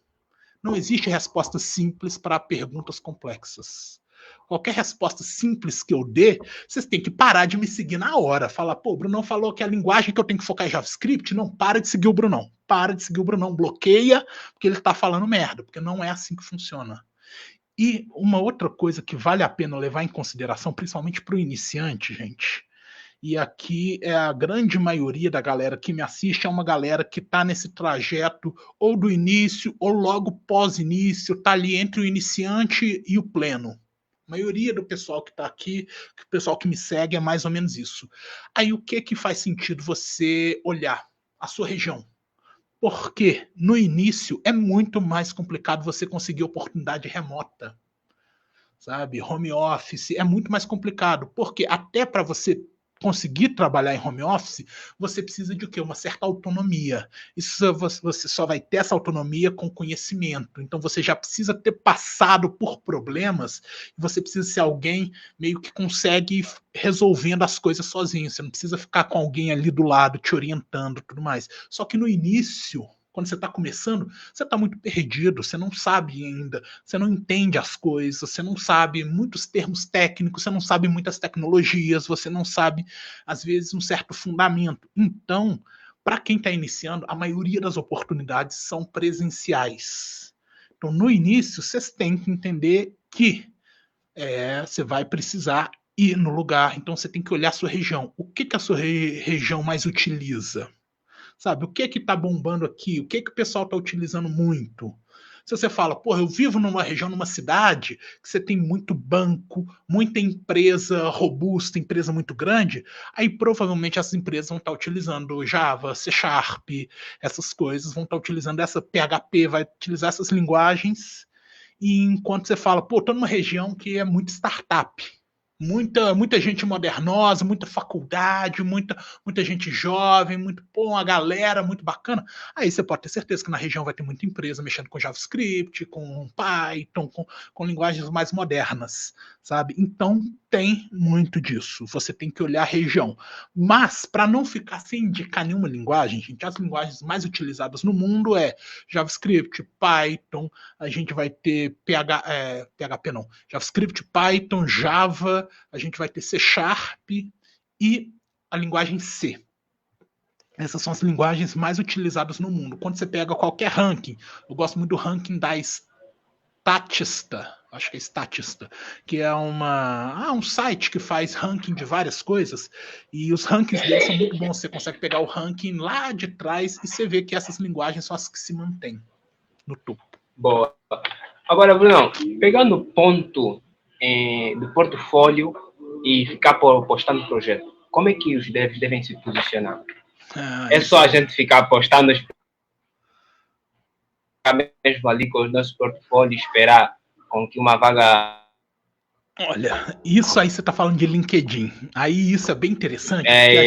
Não existe resposta simples para perguntas complexas. Qualquer resposta simples que eu dê, vocês têm que parar de me seguir na hora. Falar, pô, o Brunão falou que a linguagem que eu tenho que focar é JavaScript. Não, para de seguir o Brunão. Para de seguir o Brunão. Bloqueia, porque ele está falando merda, porque não é assim que funciona. E uma outra coisa que vale a pena levar em consideração, principalmente para o iniciante, gente, e aqui é a grande maioria da galera que me assiste, é uma galera que está nesse trajeto ou do início ou logo pós-início, está ali entre o iniciante e o pleno. A maioria do pessoal que está aqui, o pessoal que me segue, é mais ou menos isso. Aí o que faz sentido você olhar? A sua região. Porque no início é muito mais complicado você conseguir oportunidade remota. Sabe? Home office é muito mais complicado. Porque até para você conseguir trabalhar em home office, você precisa de o quê? Uma certa autonomia. Isso você só vai ter essa autonomia com conhecimento. Então você já precisa ter passado por problemas, você precisa ser alguém meio que consegue ir resolvendo as coisas sozinho. Você não precisa ficar com alguém ali do lado te orientando, tudo mais. Só que no início, quando você está começando, você está muito perdido, você não sabe ainda, você não entende as coisas, você não sabe muitos termos técnicos, você não sabe muitas tecnologias, você não sabe, às vezes, um certo fundamento. Então, para quem está iniciando, a maioria das oportunidades são presenciais. Então, no início, vocês têm que entender que você vai precisar ir no lugar, então você tem que olhar a sua região. O que a sua região mais utiliza? Sabe, o que está bombando aqui? O que o pessoal está utilizando muito? Se você fala, porra, eu vivo numa região, numa cidade, que você tem muito banco, muita empresa robusta, empresa muito grande, aí provavelmente essas empresas vão estar utilizando Java, C Sharp, essas coisas, vão estar utilizando essa PHP, vai utilizar essas linguagens, e enquanto você fala, pô, estou numa região que é muito startup, muita gente modernosa, muita faculdade, muita gente jovem, uma galera muito bacana. Aí você pode ter certeza que na região vai ter muita empresa mexendo com JavaScript, com Python, com linguagens mais modernas, sabe? Então tem muito disso. Você tem que olhar a região. Mas, para não ficar sem indicar nenhuma linguagem, gente, as linguagens mais utilizadas no mundo é JavaScript, Python, a gente vai ter PHP não, JavaScript, Python, Java, a gente vai ter C Sharp e a linguagem C. Essas são as linguagens mais utilizadas no mundo. Quando você pega qualquer ranking, eu gosto muito do ranking da Statista, acho que é Statista, que é um site que faz ranking de várias coisas, e os rankings deles são muito bons. Você consegue pegar o ranking lá de trás e você vê que essas linguagens são as que se mantêm no topo. Boa. Agora, Bruno, pegando o ponto do portfólio e ficar postando projeto, como é que os devs devem se posicionar? É só a gente ficar postando, mesmo ali com os nossos portfólios, esperar com que uma vaga. Olha, isso aí você está falando de LinkedIn. Aí isso é bem interessante, porque a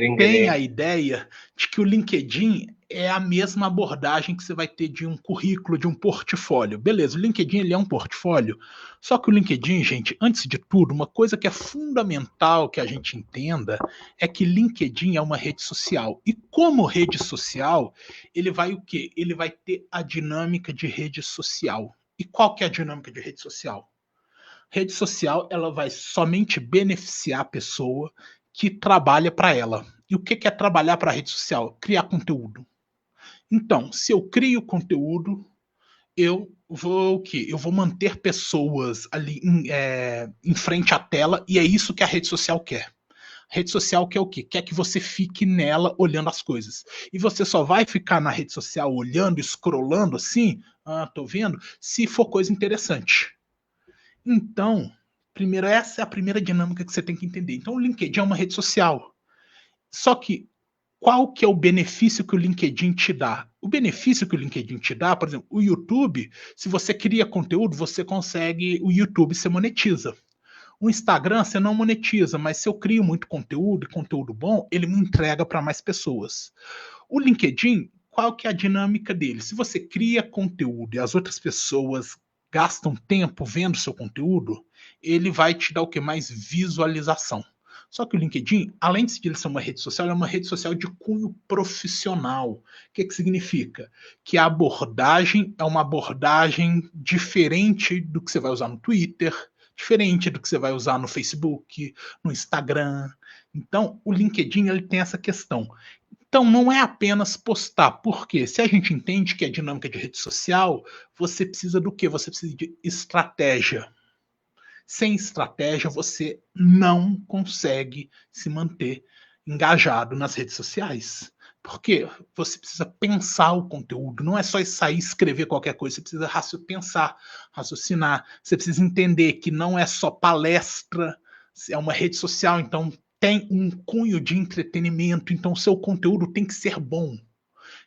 gente tem a ideia de que o LinkedIn é a mesma abordagem que você vai ter de um currículo, de um portfólio. Beleza, o LinkedIn ele é um portfólio, só que o LinkedIn, gente, antes de tudo, uma coisa que é fundamental que a gente entenda é que LinkedIn é uma rede social. E como rede social, ele vai o quê? Ele vai ter a dinâmica de rede social. E qual que é a dinâmica de rede social? Rede social, ela vai somente beneficiar a pessoa que trabalha para ela. E o que é trabalhar para a rede social? Criar conteúdo. Então, se eu crio conteúdo, eu vou o quê? Eu vou manter pessoas ali em frente à tela, e é isso que a rede social quer. A rede social quer o quê? Quer que você fique nela olhando as coisas. E você só vai ficar na rede social olhando, scrollando assim, tô vendo, se for coisa interessante. Então, primeiro, essa é a primeira dinâmica que você tem que entender. Então, o LinkedIn é uma rede social. Só que qual que é o benefício que o LinkedIn te dá? O benefício que o LinkedIn te dá, por exemplo, o YouTube, se você cria conteúdo, você consegue, o YouTube você monetiza. O Instagram você não monetiza, mas se eu crio muito conteúdo, conteúdo bom, ele me entrega para mais pessoas. O LinkedIn, qual que é a dinâmica dele? Se você cria conteúdo e as outras pessoas gastam tempo vendo seu conteúdo, ele vai te dar o que? Mais visualização. Só que o LinkedIn, além de ele ser uma rede social, é uma rede social de cunho profissional. O que significa? Que a abordagem é uma abordagem diferente do que você vai usar no Twitter, diferente do que você vai usar no Facebook, no Instagram. Então, o LinkedIn ele tem essa questão. Então, não é apenas postar, porque se a gente entende que é dinâmica de rede social, você precisa do quê? Você precisa de estratégia. Sem estratégia, você não consegue se manter engajado nas redes sociais. Porque você precisa pensar o conteúdo, não é só sair e escrever qualquer coisa, você precisa pensar, raciocinar, você precisa entender que não é só palestra, é uma rede social, então tem um cunho de entretenimento, então o seu conteúdo tem que ser bom.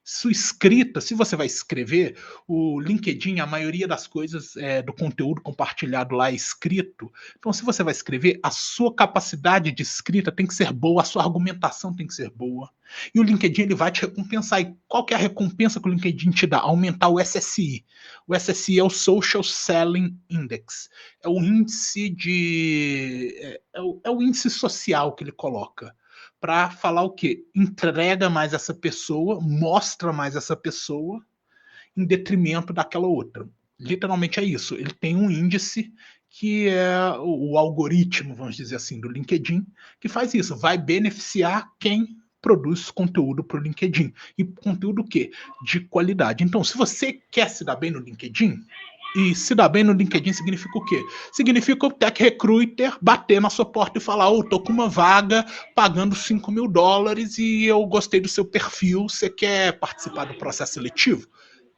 Sua escrita, se você vai escrever, o LinkedIn, a maioria das coisas do conteúdo compartilhado lá é escrito. Então, se você vai escrever, a sua capacidade de escrita tem que ser boa, a sua argumentação tem que ser boa. E o LinkedIn ele vai te recompensar. E qual que é a recompensa que o LinkedIn te dá? Aumentar o SSI. O SSI é o Social Selling Index. É o índice é o índice social que ele coloca para falar o quê? Entrega mais essa pessoa, mostra mais essa pessoa em detrimento daquela outra. Literalmente é isso. Ele tem um índice que é o algoritmo, vamos dizer assim, do LinkedIn, que faz isso, vai beneficiar quem produz conteúdo para o LinkedIn. E conteúdo o quê? De qualidade. Então, se você quer se dar bem no LinkedIn, e se dar bem no LinkedIn significa o quê? Significa o Tech Recruiter bater na sua porta e falar: oh, tô com uma vaga pagando $5.000 e eu gostei do seu perfil, você quer participar do processo seletivo?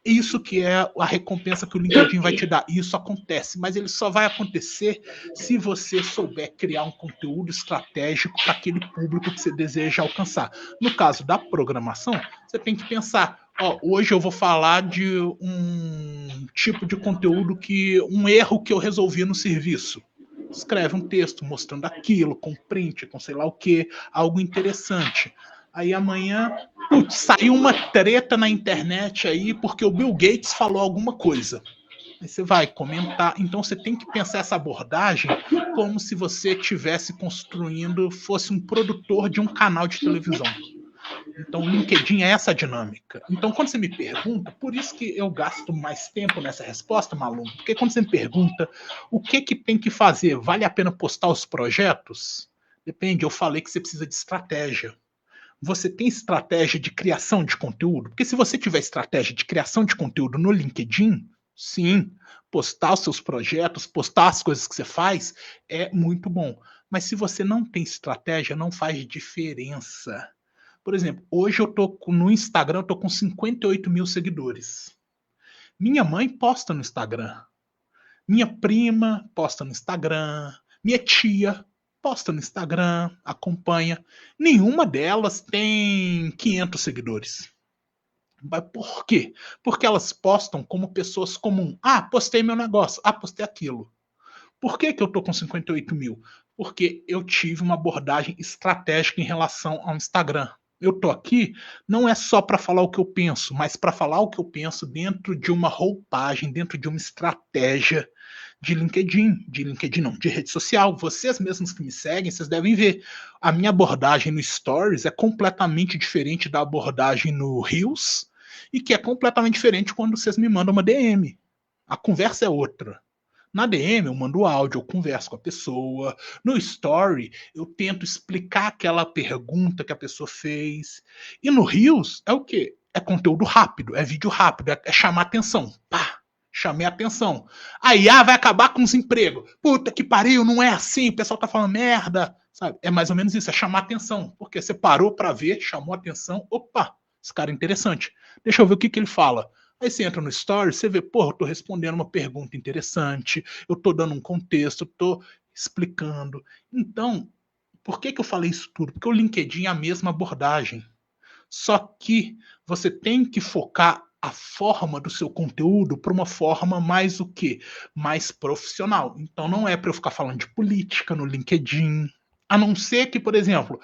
Isso que é a recompensa que o LinkedIn vai te dar. E isso acontece, mas ele só vai acontecer se você souber criar um conteúdo estratégico para aquele público que você deseja alcançar. No caso da programação, você tem que pensar: hoje eu vou falar de um tipo de conteúdo um erro que eu resolvi no serviço. Escreve um texto mostrando aquilo, com print, com sei lá o que, algo interessante. Aí amanhã, putz, saiu uma treta na internet aí porque o Bill Gates falou alguma coisa. Aí você vai comentar. Então você tem que pensar essa abordagem como se você estivesse construindo, fosse um produtor de um canal de televisão. Então, o LinkedIn é essa dinâmica. Então, quando você me pergunta, por isso que eu gasto mais tempo nessa resposta, Malu, porque quando você me pergunta o que tem que fazer, vale a pena postar os projetos? Depende, eu falei que você precisa de estratégia. Você tem estratégia de criação de conteúdo? Porque se você tiver estratégia de criação de conteúdo no LinkedIn, sim, postar os seus projetos, postar as coisas que você faz, é muito bom. Mas se você não tem estratégia, não faz diferença. Por exemplo, hoje eu tô no Instagram, eu tô com 58 mil seguidores. Minha mãe posta no Instagram. Minha prima posta no Instagram. Minha tia. posta no Instagram, acompanha. Nenhuma delas tem 500 seguidores. Mas por quê? Porque elas postam como pessoas comuns. Ah, postei meu negócio. Ah, postei aquilo. Por que eu tô com 58 mil? Porque eu tive uma abordagem estratégica em relação ao Instagram. Eu tô aqui não é só para falar o que eu penso, mas para falar o que eu penso dentro de uma roupagem, dentro de uma estratégia de LinkedIn não, de rede social. Vocês mesmos que me seguem, vocês devem ver. A minha abordagem no Stories é completamente diferente da abordagem no Reels e que é completamente diferente quando vocês me mandam uma DM. A conversa é outra. Na DM eu mando áudio, eu converso com a pessoa. No Story eu tento explicar aquela pergunta que a pessoa fez. E no Reels é o quê? É conteúdo rápido, é vídeo rápido, é chamar atenção. Pá, chamei a atenção. A IA vai acabar com os empregos. Puta que pariu, não é assim, o pessoal tá falando merda. Sabe? É mais ou menos isso, é chamar atenção. Porque você parou para ver, chamou atenção. Opa, esse cara é interessante. Deixa eu ver o que ele fala. Aí você entra no Story, você vê, porra, eu tô respondendo uma pergunta interessante, eu tô dando um contexto, eu tô explicando. Então, por que eu falei isso tudo? Porque o LinkedIn é a mesma abordagem. Só que você tem que focar a forma do seu conteúdo para uma forma mais o quê? Mais profissional. Então não é para eu ficar falando de política no LinkedIn. A não ser que, por exemplo,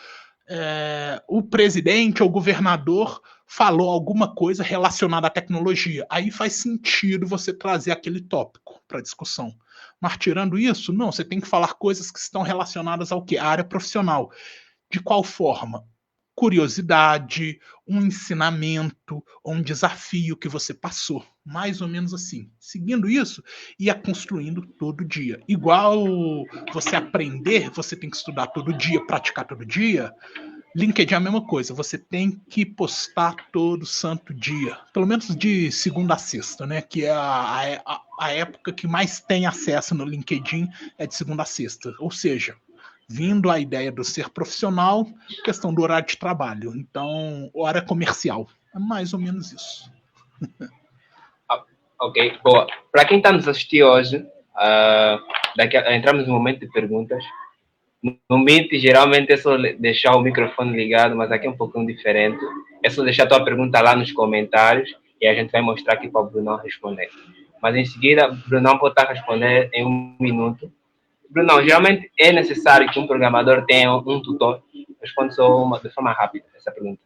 o presidente ou o governador falou alguma coisa relacionada à tecnologia. Aí faz sentido você trazer aquele tópico para discussão. Mas tirando isso, não, você tem que falar coisas que estão relacionadas ao quê? À área profissional. De qual forma? Curiosidade, um ensinamento, ou um desafio que você passou. Mais ou menos assim. Seguindo isso, ia construindo todo dia. Igual você aprender, você tem que estudar todo dia, praticar todo dia. LinkedIn é a mesma coisa, você tem que postar todo santo dia, pelo menos de segunda a sexta, né? Que é a época que mais tem acesso no LinkedIn é de segunda a sexta. Ou seja, vindo a ideia do ser profissional, questão do horário de trabalho. Então, hora comercial. É mais ou menos isso. Ok, boa. Para quem está nos assistindo hoje, entramos no momento de perguntas. No Meet, geralmente é só deixar o microfone ligado, mas aqui é um pouquinho diferente. É só deixar a tua pergunta lá nos comentários e a gente vai mostrar aqui para o Brunão responder. Mas em seguida, o Brunão pode estar a responder em 1 minuto. Brunão, geralmente é necessário que um programador tenha um tutor? Responde só de forma rápida essa pergunta.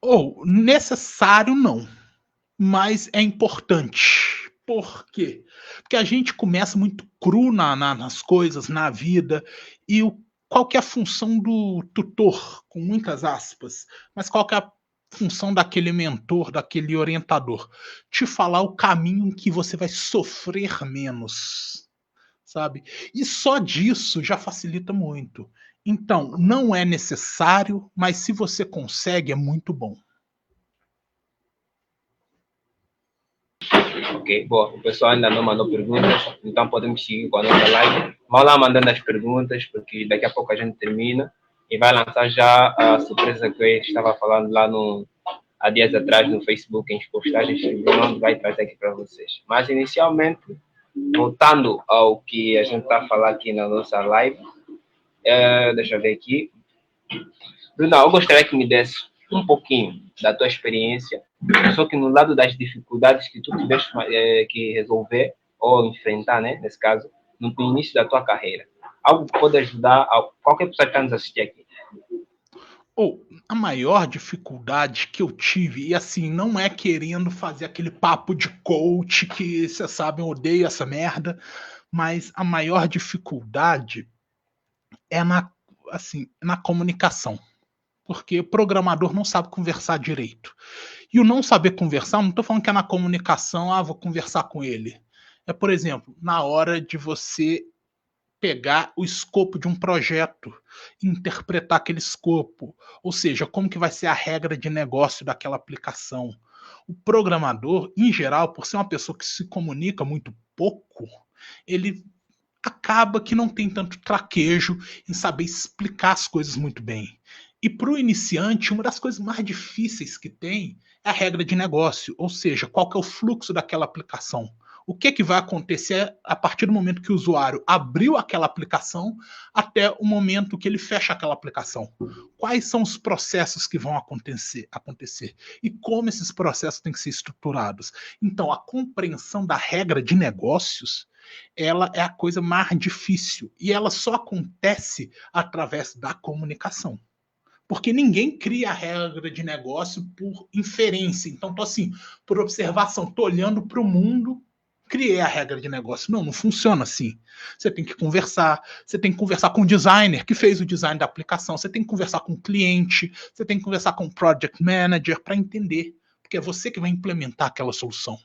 Ou, necessário não, mas é importante. Por quê? Porque a gente começa muito cru nas coisas, na vida, e qual que é a função do tutor, com muitas aspas, mas qual que é a função daquele mentor, daquele orientador? Te falar o caminho em que você vai sofrer menos, sabe? E só disso já facilita muito. Então, não é necessário, mas se você consegue, é muito bom. Ok, boa. O pessoal ainda não mandou perguntas, então podemos seguir com a nossa live. Vão lá mandando as perguntas, porque daqui a pouco a gente termina e vai lançar já a surpresa que eu estava falando lá há dias atrás no Facebook, em postagens que o Bruno vai trazer aqui para vocês. Mas inicialmente, voltando ao que a gente está a falar aqui na nossa live, deixa eu ver aqui. Bruno, eu gostaria que me desse um pouquinho da tua experiência, só que no lado das dificuldades que tu tiveste que resolver ou enfrentar, né, nesse caso, no início da tua carreira. Algo que pode ajudar qualquer pessoa que está nos assistindo aqui. A maior dificuldade que eu tive, e assim, não é querendo fazer aquele papo de coach que vocês sabem, eu odeio essa merda, mas a maior dificuldade é na comunicação. Porque o programador não sabe conversar direito. E o não saber conversar, não estou falando que é na comunicação, vou conversar com ele. É, por exemplo, na hora de você pegar o escopo de um projeto, interpretar aquele escopo, ou seja, como que vai ser a regra de negócio daquela aplicação. O programador, em geral, por ser uma pessoa que se comunica muito pouco, ele acaba que não tem tanto traquejo em saber explicar as coisas muito bem. E para o iniciante, uma das coisas mais difíceis que tem é a regra de negócio, ou seja, qual que é o fluxo daquela aplicação. O que vai acontecer a partir do momento que o usuário abriu aquela aplicação até o momento que ele fecha aquela aplicação? Quais são os processos que vão acontecer? E como esses processos têm que ser estruturados? Então, a compreensão da regra de negócios, ela é a coisa mais difícil e ela só acontece através da comunicação. Porque ninguém cria a regra de negócio por inferência. Então, tô assim, por observação, tô olhando para o mundo, criei a regra de negócio. Não funciona assim. Você tem que conversar com o designer que fez o design da aplicação, você tem que conversar com o cliente, você tem que conversar com o project manager para entender, porque é você que vai implementar aquela solução.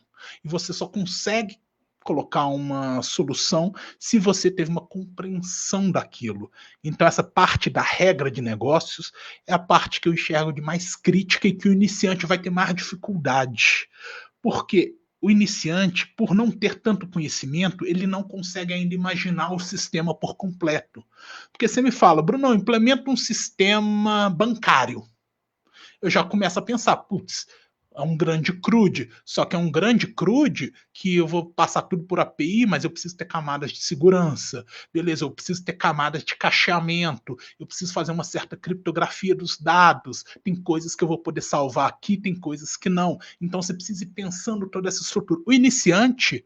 E você só consegue colocar uma solução se você teve uma compreensão daquilo. Então, essa parte da regra de negócios é a parte que eu enxergo de mais crítica e que o iniciante vai ter mais dificuldade. Porque o iniciante, por não ter tanto conhecimento, ele não consegue ainda imaginar o sistema por completo. Porque você me fala, Bruno, implementa um sistema bancário. Eu já começo a pensar, putz, é um grande CRUD, só que é um grande CRUD que eu vou passar tudo por API, mas eu preciso ter camadas de segurança, beleza, eu preciso ter camadas de cacheamento, eu preciso fazer uma certa criptografia dos dados, tem coisas que eu vou poder salvar aqui, tem coisas que não, então você precisa ir pensando toda essa estrutura. O iniciante,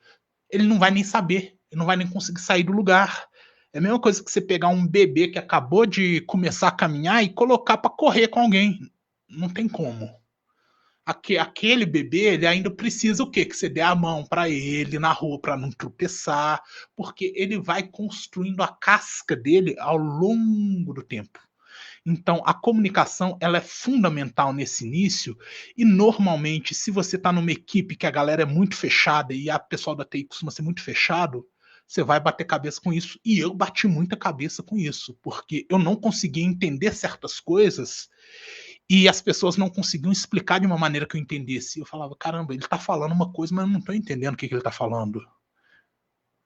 ele não vai nem saber, ele não vai nem conseguir sair do lugar. É a mesma coisa que você pegar um bebê que acabou de começar a caminhar e colocar para correr com alguém. Não tem como. Aquele bebê, ele ainda precisa o quê? Que você dê a mão para ele na rua para não tropeçar, porque ele vai construindo a casca dele ao longo do tempo. Então, a comunicação, ela é fundamental nesse início e normalmente, se você está numa equipe que a galera é muito fechada e a pessoal da TI costuma ser muito fechado, você vai bater cabeça com isso. E eu bati muita cabeça com isso, porque eu não conseguia entender certas coisas e as pessoas não conseguiam explicar de uma maneira que eu entendesse. Eu falava, caramba, ele está falando uma coisa, mas eu não estou entendendo o que ele está falando.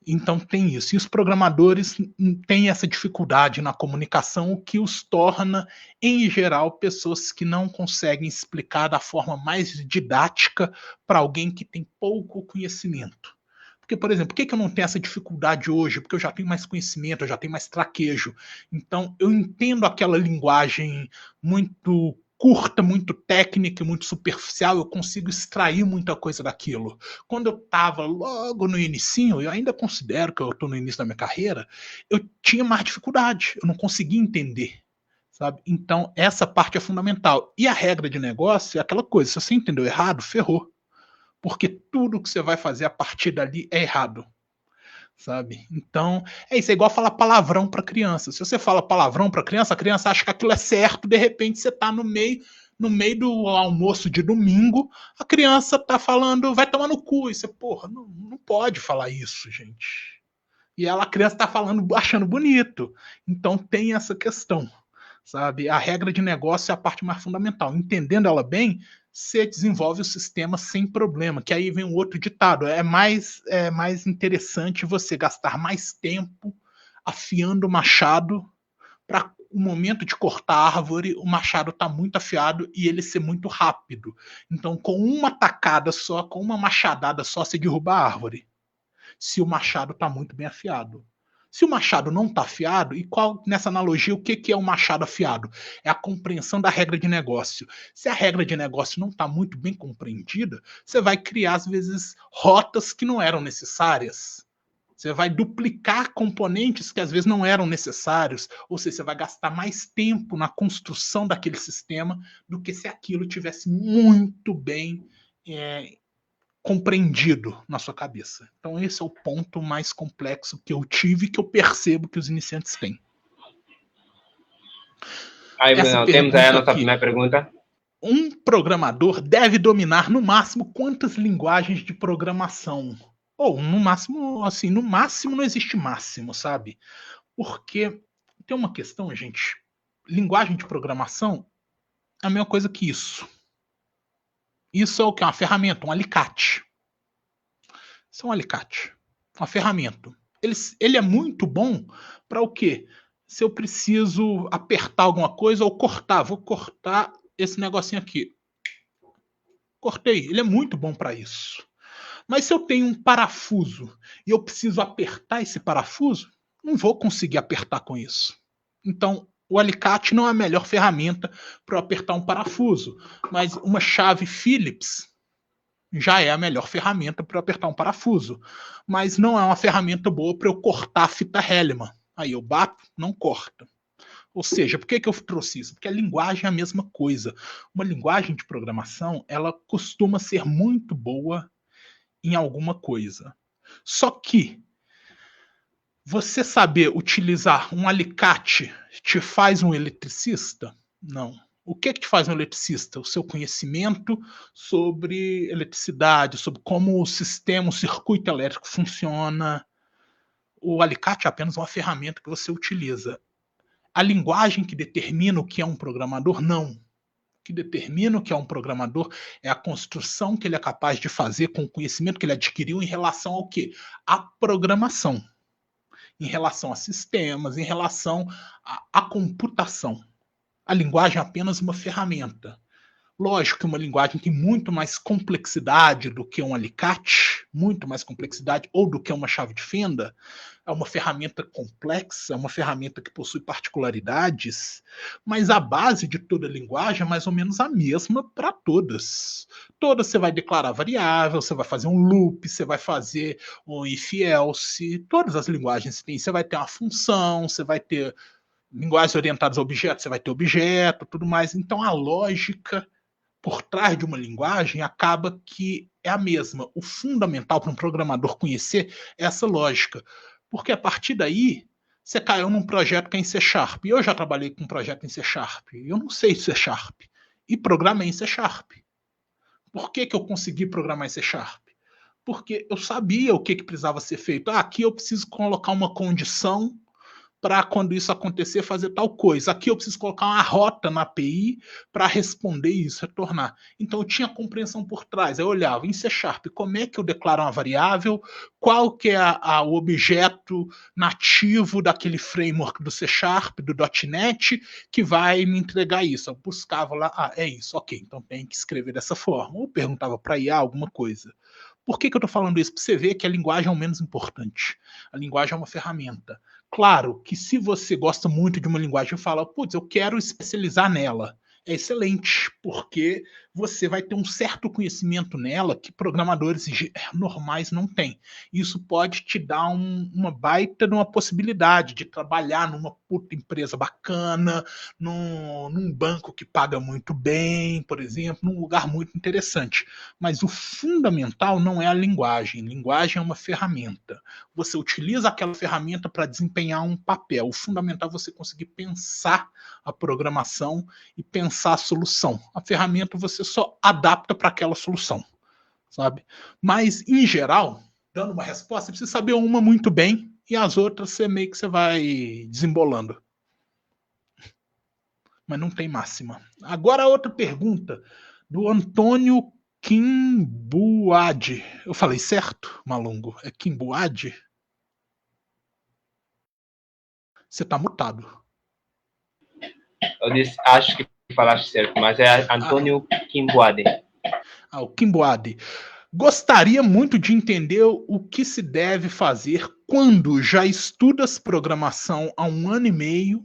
Então tem isso. E os programadores têm essa dificuldade na comunicação, o que os torna, em geral, pessoas que não conseguem explicar da forma mais didática para alguém que tem pouco conhecimento. Porque, por exemplo, por que eu não tenho essa dificuldade hoje? Porque eu já tenho mais conhecimento, eu já tenho mais traquejo. Então, eu entendo aquela linguagem muito curta, muito técnica, muito superficial, eu consigo extrair muita coisa daquilo. Quando eu estava logo no inicinho, eu ainda considero que eu estou no início da minha carreira, eu tinha mais dificuldade, eu não conseguia entender. Sabe? Então, essa parte é fundamental. E a regra de negócio é aquela coisa, se você entendeu errado, ferrou. Porque tudo que você vai fazer a partir dali é errado. Sabe? Então, é isso, é igual falar palavrão para criança. Se você fala palavrão para criança, a criança acha que aquilo é certo, de repente você está no meio do almoço de domingo, a criança tá falando, vai tomar no cu, e você, porra, não pode falar isso, gente. E a criança tá falando, achando bonito. Então tem essa questão, sabe? A regra de negócio é a parte mais fundamental. Entendendo ela bem, você desenvolve o sistema sem problema. Que aí vem um outro ditado: é mais interessante você gastar mais tempo afiando o machado para o momento de cortar a árvore, o machado está muito afiado e ele ser muito rápido. Então, com uma tacada só, com uma machadada só, você derruba a árvore. Se o machado está muito bem afiado. Se o machado não está afiado, e qual, nessa analogia, o que é o machado afiado? É a compreensão da regra de negócio. Se a regra de negócio não está muito bem compreendida, você vai criar, às vezes, rotas que não eram necessárias. Você vai duplicar componentes que às vezes não eram necessários, ou seja, você vai gastar mais tempo na construção daquele sistema do que se aquilo tivesse muito bem compreendido na sua cabeça. Então esse é o ponto mais complexo que eu tive, que eu percebo que os iniciantes têm. Aí, Bruno, temos aí a nossa primeira pergunta. Um programador deve dominar no máximo quantas linguagens de programação? Ou no máximo, assim, no máximo não existe máximo, sabe? Porque tem uma questão, gente. Linguagem de programação é a mesma coisa que isso. Isso é o que? Uma ferramenta, um alicate. Isso é um alicate, uma ferramenta. Ele é muito bom para o quê? Se eu preciso apertar alguma coisa ou cortar, vou cortar esse negocinho aqui. Cortei, ele é muito bom para isso. Mas se eu tenho um parafuso e eu preciso apertar esse parafuso, não vou conseguir apertar com isso. Então, o alicate não é a melhor ferramenta para apertar um parafuso, mas uma chave Phillips já é a melhor ferramenta para apertar um parafuso. Mas não é uma ferramenta boa para eu cortar a fita Hellman. Aí eu bato, não corta. Ou seja, por que eu trouxe isso? Porque a linguagem é a mesma coisa. Uma linguagem de programação, ela costuma ser muito boa em alguma coisa. Só que você saber utilizar um alicate te faz um eletricista? Não. O que te faz um eletricista? O seu conhecimento sobre eletricidade, sobre como o sistema, o circuito elétrico funciona. O alicate é apenas uma ferramenta que você utiliza. A linguagem que determina o que é um programador, não. O que determina o que é um programador é a construção que ele é capaz de fazer com o conhecimento que ele adquiriu em relação ao quê? À programação. Em relação a sistemas, em relação à computação. A linguagem é apenas uma ferramenta. Lógico que uma linguagem tem muito mais complexidade do que um alicate, muito mais complexidade, ou do que uma chave de fenda. É uma ferramenta complexa, é uma ferramenta que possui particularidades, mas a base de toda linguagem é mais ou menos a mesma para todas. Todas você vai declarar variável, você vai fazer um loop, você vai fazer um if-else, todas as linguagens têm. Você vai ter uma função, você vai ter linguagens orientadas a objetos, você vai ter objeto, tudo mais. Então a lógica por trás de uma linguagem acaba que é a mesma. O fundamental para um programador conhecer é essa lógica. Porque a partir daí, você caiu num projeto que é em C Sharp. E eu já trabalhei com um projeto em C Sharp. Eu não sei C Sharp. E programei em C Sharp. Por que eu consegui programar em C Sharp? Porque eu sabia o que precisava ser feito. Aqui eu preciso colocar uma condição para quando isso acontecer, fazer tal coisa. Aqui eu preciso colocar uma rota na API para responder isso, retornar. Então eu tinha compreensão por trás. Eu olhava em C Sharp, como é que eu declaro uma variável, qual que é o objeto nativo daquele framework do C Sharp, do .NET, que vai me entregar isso. Eu buscava lá, é isso, ok, então tem que escrever dessa forma. Ou perguntava para IA alguma coisa. Por que eu estou falando isso? Para você ver que a linguagem é o menos importante. A linguagem é uma ferramenta. Claro que se você gosta muito de uma linguagem e fala, putz, eu quero especializar nela, é excelente, porque você vai ter um certo conhecimento nela que programadores normais não têm. Isso pode te dar uma baita de uma possibilidade de trabalhar numa puta empresa bacana, num banco que paga muito bem, por exemplo, num lugar muito interessante. Mas o fundamental não é a linguagem. Linguagem é uma ferramenta. Você utiliza aquela ferramenta para desempenhar um papel. O fundamental é você conseguir pensar a programação e pensar a solução. A ferramenta você só adapta para aquela solução, sabe? Mas, em geral, dando uma resposta, você precisa saber uma muito bem e as outras você meio que você vai desembolando. Mas não tem máxima. Agora, outra pergunta do Antônio Kimbuade. Eu falei certo, Malungo? É Kimbuade? Você tá mutado. Eu disse, acho que falaste certo, mas é Antônio Kimbuade. O Kimbuade. Gostaria muito de entender o que se deve fazer quando já estudas programação há 1 ano e meio,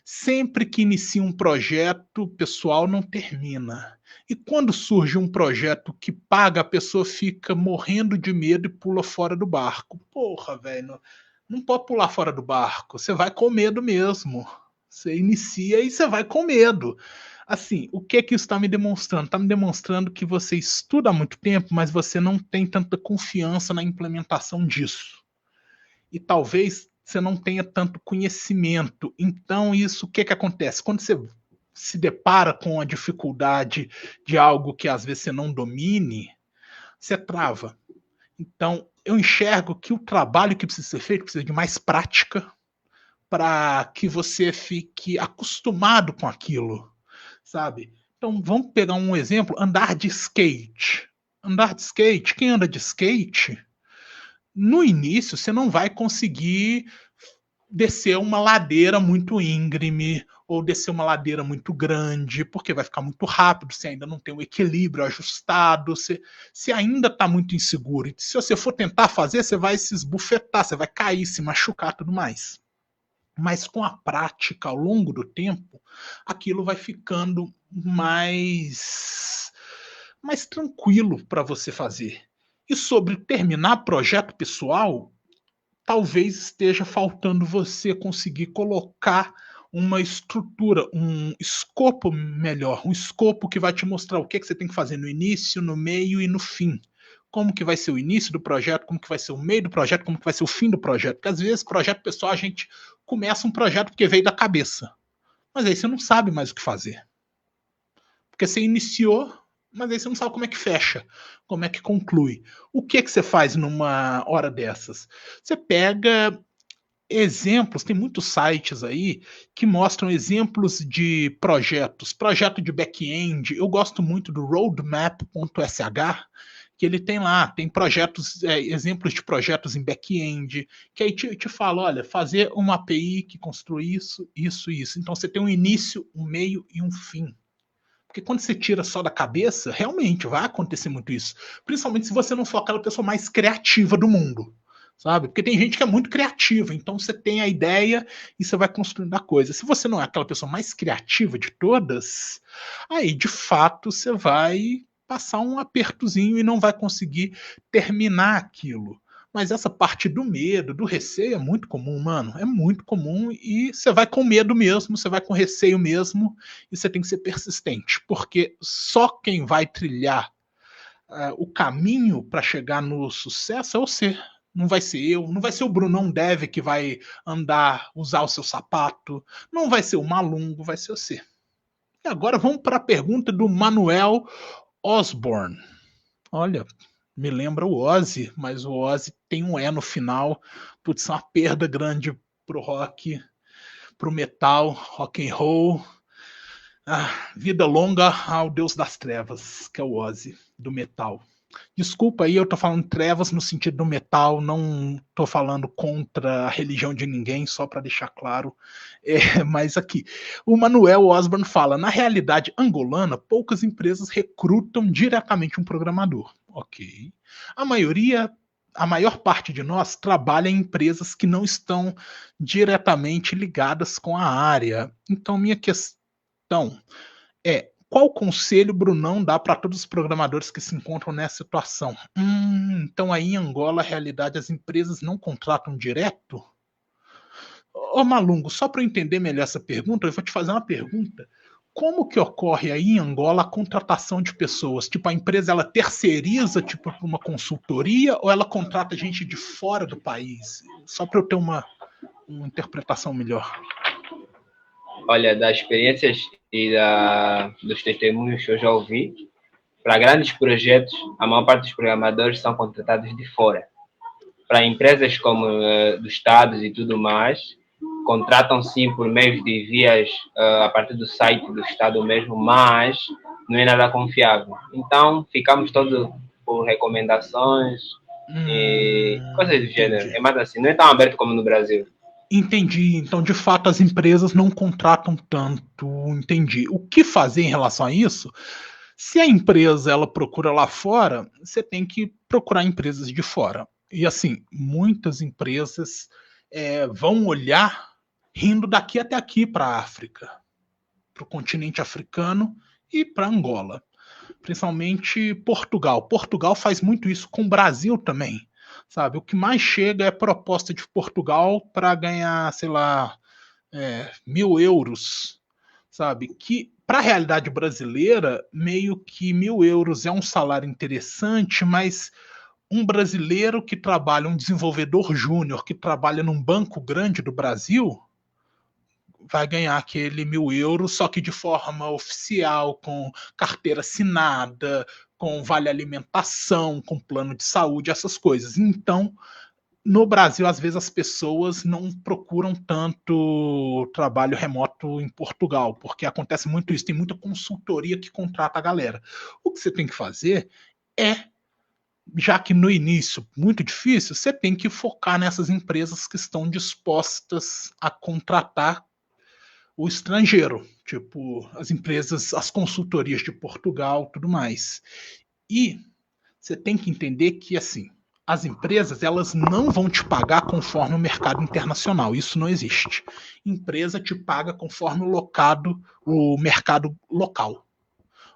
sempre que inicia um projeto, o pessoal não termina. E quando surge um projeto que paga, a pessoa fica morrendo de medo e pula fora do barco. Porra, velho, não pode pular fora do barco. Você vai com medo mesmo. Você inicia e você vai com medo. Assim, o que isso está me demonstrando? Está me demonstrando que você estuda há muito tempo, mas você não tem tanta confiança na implementação disso. E talvez você não tenha tanto conhecimento. Então, isso, o que acontece? Quando você se depara com a dificuldade de algo que às vezes você não domine, você trava. Então, eu enxergo que o trabalho que precisa ser feito precisa de mais prática para que você fique acostumado com aquilo, sabe? Então, vamos pegar um exemplo, andar de skate. Andar de skate, quem anda de skate, no início você não vai conseguir descer uma ladeira muito íngreme ou descer uma ladeira muito grande, porque vai ficar muito rápido, você ainda não tem o equilíbrio ajustado, você ainda está muito inseguro. E se você for tentar fazer, você vai se esbufetar, você vai cair, se machucar, tudo mais. Mas com a prática, ao longo do tempo, aquilo vai ficando mais tranquilo para você fazer. E sobre terminar projeto pessoal, talvez esteja faltando você conseguir colocar uma estrutura, um escopo melhor, um escopo que vai te mostrar o que você tem que fazer no início, no meio e no fim. Como que vai ser o início do projeto, como que vai ser o meio do projeto, como que vai ser o fim do projeto. Porque às vezes, projeto pessoal, a gente começa um projeto porque veio da cabeça. Mas aí você não sabe mais o que fazer. Porque você iniciou, mas aí você não sabe como é que fecha, como é que conclui. O que você faz numa hora dessas? Você pega exemplos, tem muitos sites aí que mostram exemplos de projetos, projeto de back-end. Eu gosto muito do roadmap.sh, que ele tem lá, tem projetos, exemplos de projetos em back-end, que aí te fala, olha, fazer uma API que construi isso, isso, isso. Então você tem um início, um meio e um fim. Porque quando você tira só da cabeça, realmente vai acontecer muito isso. Principalmente se você não for aquela pessoa mais criativa do mundo. Sabe? Porque tem gente que é muito criativa, então você tem a ideia e você vai construindo a coisa. Se você não é aquela pessoa mais criativa de todas, aí de fato você vai passar um apertozinho e não vai conseguir terminar aquilo. Mas essa parte do medo, do receio é muito comum, mano. É muito comum e você vai com medo mesmo, você vai com receio mesmo e você tem que ser persistente, porque só quem vai trilhar o caminho para chegar no sucesso é você. Não vai ser eu, não vai ser o Brunão Deve que vai andar, usar o seu sapato, não vai ser o Malungo, vai ser você. E agora vamos para a pergunta do Manuel Osborne. Olha, me lembra o Ozzy, mas o Ozzy tem um E no final. Putz, uma perda grande pro rock, pro metal, rock and roll. Vida longa ao Deus das Trevas, que é o Ozzy, do metal. Desculpa aí, eu tô falando trevas no sentido do metal, não tô falando contra a religião de ninguém, só para deixar claro. Mas aqui, o Manuel Osborne fala, na realidade angolana, poucas empresas recrutam diretamente um programador. Ok. A maior parte de nós trabalha em empresas que não estão diretamente ligadas com a área. Então, minha questão qual conselho Brunão dá para todos os programadores que se encontram nessa situação? Então aí em Angola, a realidade, as empresas não contratam direto? Ô Malungo, só para eu entender melhor essa pergunta, eu vou te fazer uma pergunta. Como que ocorre aí em Angola a contratação de pessoas? Tipo, a empresa ela terceiriza tipo para uma consultoria ou ela contrata gente de fora do país? Só para eu ter uma interpretação melhor. Olha, das experiências e dos testemunhos que eu já ouvi, para grandes projetos, a maior parte dos programadores são contratados de fora. Para empresas como dos estados e tudo mais, contratam sim por meio de vias a partir do site do estado mesmo, mas não é nada confiável. Então, ficamos todos por recomendações e coisas do gênero. É mais assim, não é tão aberto como no Brasil. Entendi. Então, de fato, as empresas não contratam tanto. Entendi. O que fazer em relação a isso? Se a empresa ela procura lá fora, você tem que procurar empresas de fora. E assim, muitas empresas vão olhar rindo daqui até aqui para a África, para o continente africano e para Angola. Principalmente Portugal. Portugal faz muito isso com o Brasil também. Sabe? O que mais chega é proposta de Portugal para ganhar, sei lá, 1.000 euros, sabe? Que para a realidade brasileira, meio que 1.000 euros é um salário interessante, mas um brasileiro que trabalha, um desenvolvedor júnior que trabalha num banco grande do Brasil, vai ganhar aquele 1.000 euros, só que de forma oficial, com carteira assinada, com vale alimentação, com plano de saúde, essas coisas. Então, no Brasil, às vezes as pessoas não procuram tanto trabalho remoto em Portugal, porque acontece muito isso, tem muita consultoria que contrata a galera. O que você tem que fazer é já que no início muito difícil, você tem que focar nessas empresas que estão dispostas a contratar o estrangeiro, tipo as empresas, as consultorias de Portugal, tudo mais. E você tem que entender que assim, as empresas elas não vão te pagar conforme o mercado internacional. Isso não existe. Empresa te paga conforme o mercado local.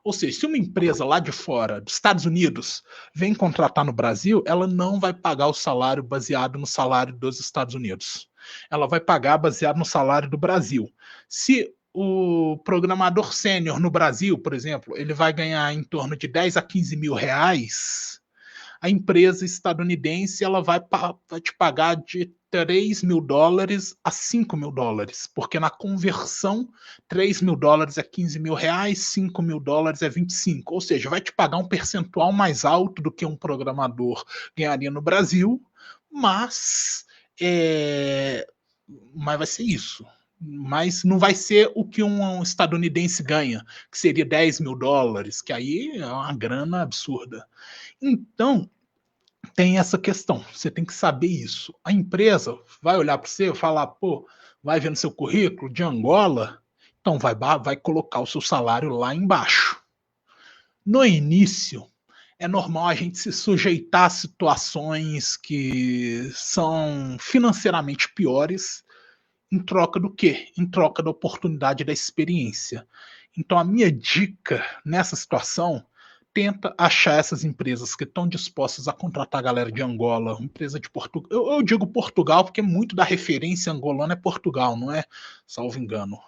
Ou seja, se uma empresa lá de fora, dos Estados Unidos, vem contratar no Brasil, ela não vai pagar o salário baseado no salário dos Estados Unidos. Ela vai pagar baseado no salário do Brasil. Se o programador sênior no Brasil, por exemplo, ele vai ganhar em torno de 10 a 15 mil reais, a empresa estadunidense ela vai te pagar de $3.000 a $5.000, porque na conversão $3.000 é 15 mil reais, $5.000 é 25, ou seja, vai te pagar um percentual mais alto do que um programador ganharia no Brasil, mas mas vai ser isso. Mas não vai ser o que um estadunidense ganha, que seria $10.000, que aí é uma grana absurda. Então, tem essa questão. Você tem que saber isso. A empresa vai olhar para você e falar, pô, vai ver no seu currículo de Angola, então vai colocar o seu salário lá embaixo. No início, é normal a gente se sujeitar a situações que são financeiramente piores em troca do quê? Em troca da oportunidade da experiência. Então, a minha dica nessa situação, tenta achar essas empresas que estão dispostas a contratar a galera de Angola, empresa de Portugal. Eu digo Portugal porque muito da referência angolana é Portugal, não é? Salvo engano.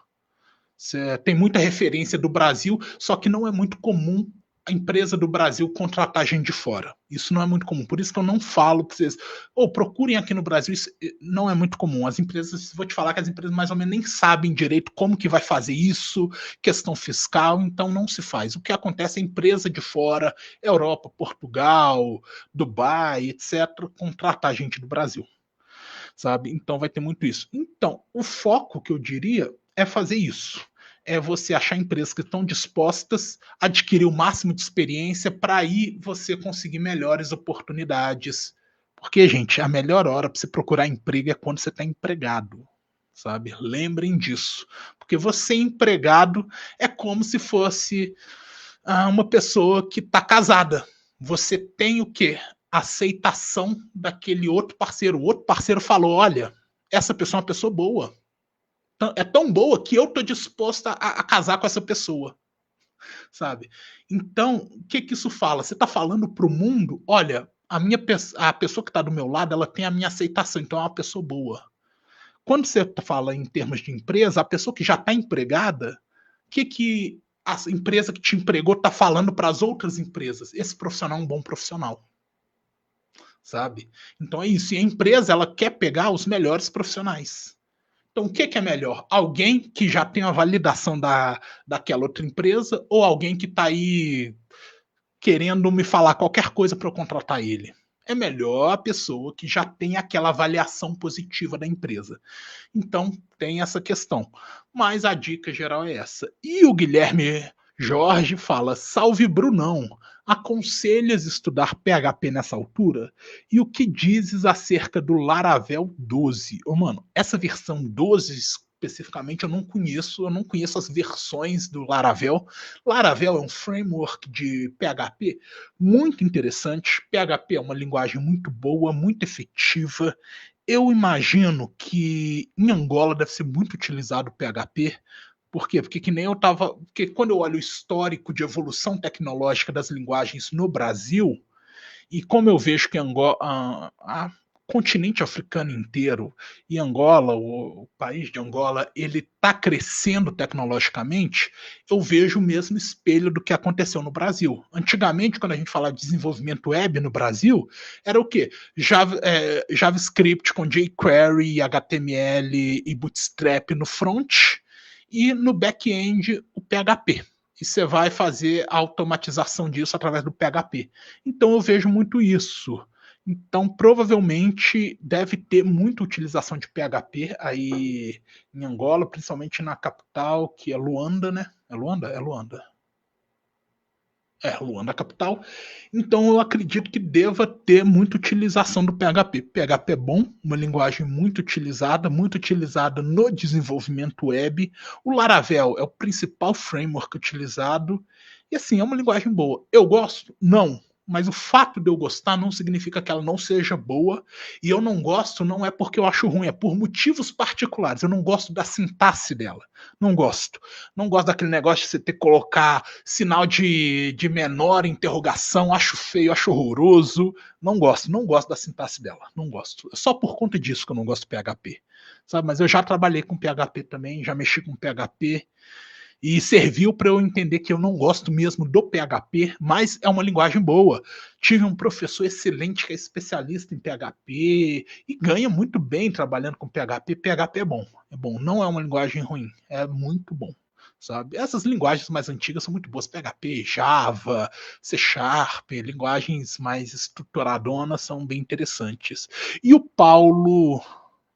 Tem muita referência do Brasil, só que não é muito comum a empresa do Brasil contratar gente de fora. Isso não é muito comum. Por isso que eu não falo para vocês, procurem aqui no Brasil, isso não é muito comum. As empresas, vou te falar que as empresas mais ou menos nem sabem direito como que vai fazer isso, questão fiscal, então não se faz. O que acontece é a empresa de fora, Europa, Portugal, Dubai, etc., contratar gente do Brasil. Sabe? Então vai ter muito isso. Então, o foco que eu diria é fazer isso. É você achar empresas que estão dispostas a adquirir o máximo de experiência para aí você conseguir melhores oportunidades. Porque, gente, a melhor hora para você procurar emprego é quando você está empregado. Sabe? Lembrem disso. Porque você empregado é como se fosse uma pessoa que está casada. Você tem o quê? Aceitação daquele outro parceiro. O outro parceiro falou: olha, essa pessoa é uma pessoa boa. É tão boa que eu estou disposta a casar com essa pessoa. Sabe? Então, o que isso fala? Você está falando para o mundo: olha, a pessoa que está do meu lado, ela tem a minha aceitação, então é uma pessoa boa. Quando você fala em termos de empresa, a pessoa que já está empregada, o que a empresa que te empregou está falando para as outras empresas? Esse profissional é um bom profissional. Sabe? Então é isso. E a empresa ela quer pegar os melhores profissionais. Então o que é melhor? Alguém que já tem a validação daquela outra empresa ou alguém que está aí querendo me falar qualquer coisa para eu contratar ele? É melhor a pessoa que já tem aquela avaliação positiva da empresa. Então tem essa questão. Mas a dica geral é essa. E o Guilherme Jorge fala: salve Brunão, aconselhas estudar PHP nessa altura? E o que dizes acerca do Laravel 12? Mano, essa versão 12 especificamente eu não conheço as versões do Laravel. Laravel é um framework de PHP muito interessante. PHP é uma linguagem muito boa, muito efetiva. Eu imagino que em Angola deve ser muito utilizado o PHP. Por quê? Porque que nem eu estava. Porque quando eu olho o histórico de evolução tecnológica das linguagens no Brasil, e como eu vejo que Angola, continente africano inteiro e Angola, o país de Angola, ele está crescendo tecnologicamente, eu vejo o mesmo espelho do que aconteceu no Brasil. Antigamente, quando a gente falava de desenvolvimento web no Brasil, era o quê? JavaScript com jQuery, HTML e Bootstrap no front e no back-end o PHP. E você vai fazer a automatização disso através do PHP. Então eu vejo muito isso. Então, provavelmente deve ter muita utilização de PHP aí em Angola, principalmente na capital, que é Luanda, né? É Luanda? É Luanda. Luanda capital. Então eu acredito que deva ter muita utilização do PHP. PHP é bom, uma linguagem muito utilizada no desenvolvimento web. O Laravel é o principal framework utilizado. E assim, é uma linguagem boa. Eu gosto? Não. Mas o fato de eu gostar não significa que ela não seja boa. E eu não gosto não é porque eu acho ruim, é por motivos particulares. Eu não gosto da sintaxe dela. Não gosto. Não gosto daquele negócio de você ter que colocar sinal de menor interrogação. Acho feio, acho horroroso. Não gosto da sintaxe dela. Não gosto. É só por conta disso que eu não gosto do PHP. Sabe? Mas eu já trabalhei com PHP também, já mexi com PHP. E serviu para eu entender que eu não gosto mesmo do PHP, mas é uma linguagem boa. Tive um professor excelente que é especialista em PHP e ganha muito bem trabalhando com PHP. PHP é bom, não é uma linguagem ruim, é muito bom. Sabe? Essas linguagens mais antigas são muito boas, PHP, Java, C Sharp, linguagens mais estruturadonas são bem interessantes. E o Paulo,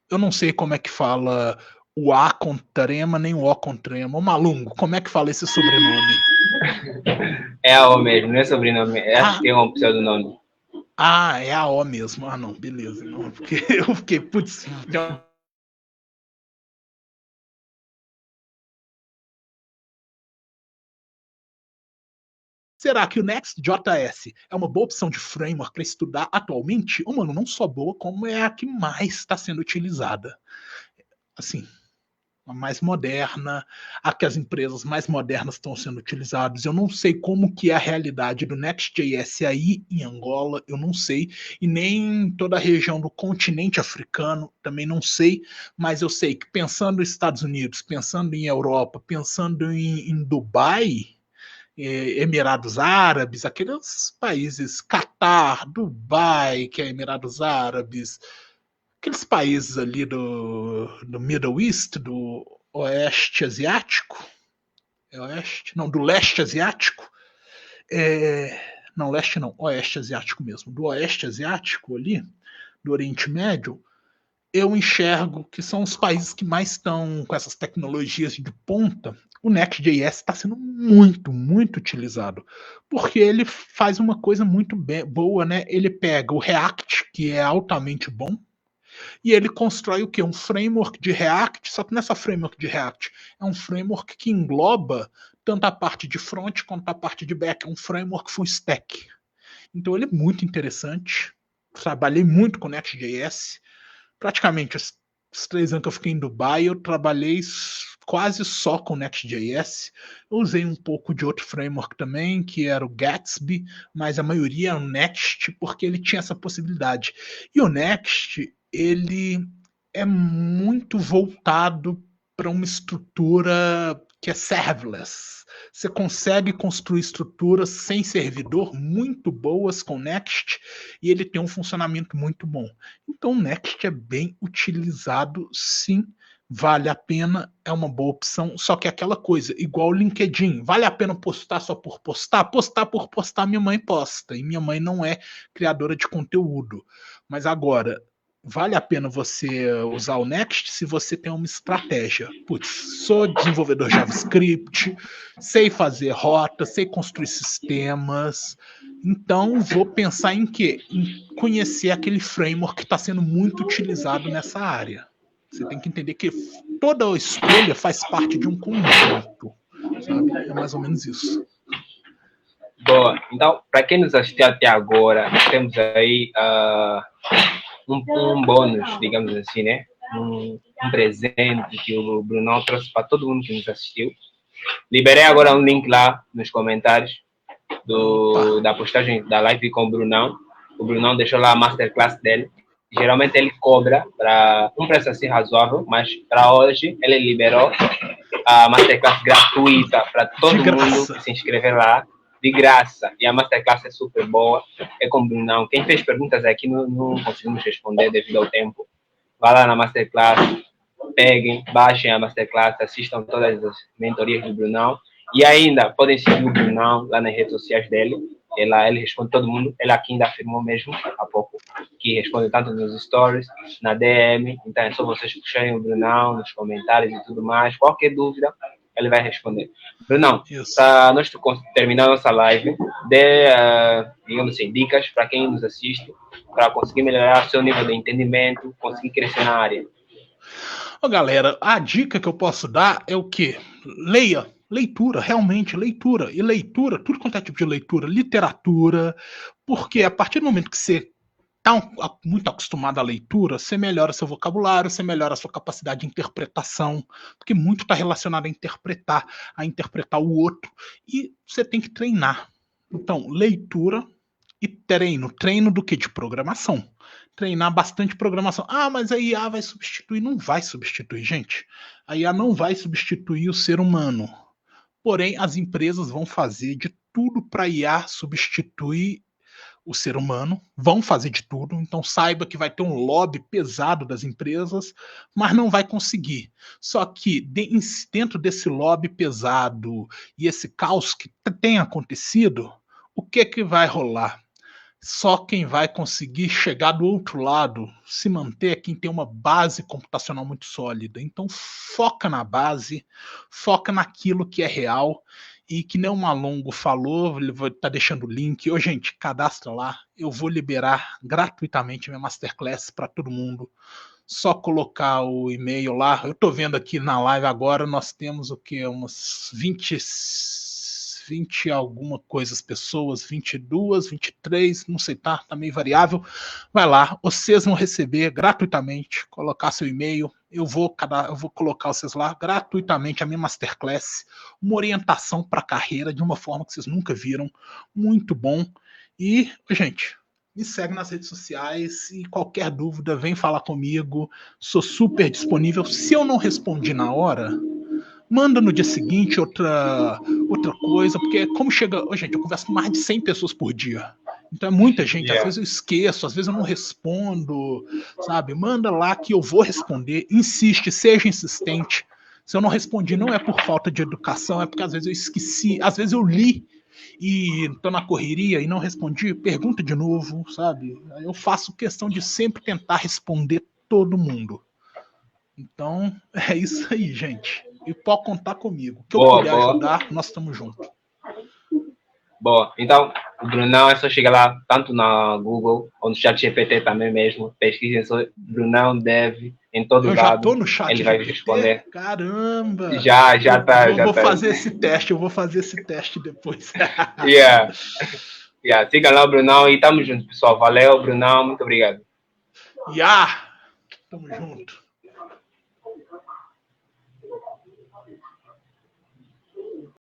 eu não sei como é que fala o A com trema, nem o O com trema. O Malungo, como é que fala esse sobrenome? É a O mesmo, não é sobrenome. Acho que tem um pseudonome. É a O mesmo. Ah, não, beleza. Não, porque eu fiquei, putz. Será que o Next.js é uma boa opção de framework para estudar atualmente? Mano, não só boa, como é a que mais está sendo utilizada. Assim, a mais moderna, a que as empresas mais modernas estão sendo utilizadas. Eu não sei como que é a realidade do Next.js aí em Angola, eu não sei, e nem em toda a região do continente africano, também não sei, mas eu sei que pensando nos Estados Unidos, pensando em Europa, pensando em Dubai, Emirados Árabes, aqueles países, Catar, Dubai, que é Emirados Árabes, aqueles países ali do Middle East, do Oeste Asiático, Oeste, não, do Leste Asiático, não, Leste não, Oeste Asiático mesmo, do Oeste Asiático ali, do Oriente Médio, eu enxergo que são os países que mais estão com essas tecnologias de ponta. O Next.js está sendo muito utilizado, porque ele faz uma coisa muito boa, né? Ele pega o React, que é altamente bom, e ele constrói o quê? Um framework de React, só que nessa framework de React é um framework que engloba tanto a parte de front quanto a parte de back, é um framework full stack. Então ele é muito interessante. Trabalhei muito com Next.js. Praticamente os 3 anos que eu fiquei em Dubai, eu trabalhei quase só com Next.js. Eu usei um pouco de outro framework também, que era o Gatsby, mas a maioria é o Next, porque ele tinha essa possibilidade. E o Next, ele é muito voltado para uma estrutura que é serverless. Você consegue construir estruturas sem servidor muito boas com Next e ele tem um funcionamento muito bom. Então o Next é bem utilizado, sim, vale a pena, é uma boa opção, só que é aquela coisa, igual o LinkedIn, vale a pena postar só por postar? Postar por postar, minha mãe posta, e minha mãe não é criadora de conteúdo. Mas agora, vale a pena você usar o Next se você tem uma estratégia. Putz, sou desenvolvedor JavaScript, sei fazer rota, sei construir sistemas. Então, vou pensar em quê? Em conhecer aquele framework que está sendo muito utilizado nessa área. Você tem que entender que toda escolha faz parte de um conjunto, sabe? É mais ou menos isso. Boa. Então, para quem nos assistiu até agora, temos aí um bônus, digamos assim, né? Um presente que o Brunão trouxe para todo mundo que nos assistiu. Liberei agora um link lá nos comentários da postagem da live com o Brunão. O Brunão deixou lá a masterclass dele. Geralmente ele cobra para um preço assim razoável, mas para hoje ele liberou a masterclass gratuita para todo mundo que se inscrever lá, de graça. E a masterclass é super boa, é com o Brunão. Quem fez perguntas aqui não conseguimos responder devido ao tempo. Vá lá na masterclass, peguem, baixem a masterclass, assistam todas as mentorias do Brunão. E ainda podem seguir o Brunão lá nas redes sociais dele. Ele responde todo mundo. Ele aqui ainda afirmou mesmo há pouco que responde tanto nos stories, na DM. Então é só vocês puxarem o Brunão nos comentários e tudo mais. Qualquer dúvida, ele vai responder. Brunão, Isso. para nós terminar nossa live, dê, digamos assim, dicas para quem nos assiste, para conseguir melhorar seu nível de entendimento, conseguir crescer na área. Ô, galera, a dica que eu posso dar é o quê? Leia. Leitura, realmente, leitura. E leitura, tudo quanto é tipo de leitura, literatura, porque a partir do momento que você está muito acostumado à leitura, você melhora seu vocabulário, você melhora a sua capacidade de interpretação, porque muito está relacionado a interpretar o outro, e você tem que treinar. Então, leitura e treino. Treino do que? De programação. Treinar bastante programação. Ah, mas a IA vai substituir. Não vai substituir, gente. A IA não vai substituir o ser humano. Porém, as empresas vão fazer de tudo para a IA substituir o ser humano, vão fazer de tudo, então saiba que vai ter um lobby pesado das empresas, mas não vai conseguir. Só que dentro desse lobby pesado e esse caos que tem acontecido, o que vai rolar? Só quem vai conseguir chegar do outro lado, se manter, é quem tem uma base computacional muito sólida. Então foca na base, foca naquilo que é real e que nem o Malongo falou, ele vai estar deixando o link. Ô, gente, cadastra lá, eu vou liberar gratuitamente minha masterclass para todo mundo. Só colocar o e-mail lá. Eu estou vendo aqui na live agora, nós temos o que? Umas 20 alguma coisas pessoas, 22, 23, não sei, tá meio variável. Vai lá, vocês vão receber gratuitamente, colocar seu e-mail, eu vou colocar vocês lá gratuitamente a minha masterclass, uma orientação para a carreira de uma forma que vocês nunca viram, muito bom. E, gente, me segue nas redes sociais e qualquer dúvida, vem falar comigo, sou super disponível. Se eu não respondi na hora, manda no dia seguinte outra coisa, porque como chega... Oh, gente, eu converso com mais de 100 pessoas por dia. Então é muita gente, às vezes eu esqueço, às vezes eu não respondo, sabe? Manda lá que eu vou responder, insiste, seja insistente. Se eu não respondi, não é por falta de educação, é porque às vezes eu esqueci, às vezes eu li e tô na correria e não respondi, pergunta de novo, sabe? Eu faço questão de sempre tentar responder todo mundo. Então, é isso aí, gente. E pode contar comigo. O que eu puder ajudar, nós estamos juntos. Boa. Então, o Brunão é só chegar lá, tanto na Google, ou no chat GPT também mesmo. Pesquisem só Brunão Dev em todo lado. Eu já tô no chat ele vai responder. Caramba! Já tá. Eu vou fazer esse teste, eu vou fazer esse teste depois. Yeah. Siga lá o Brunão e tamo junto, pessoal. Valeu, Brunão. Muito obrigado. Tamo junto.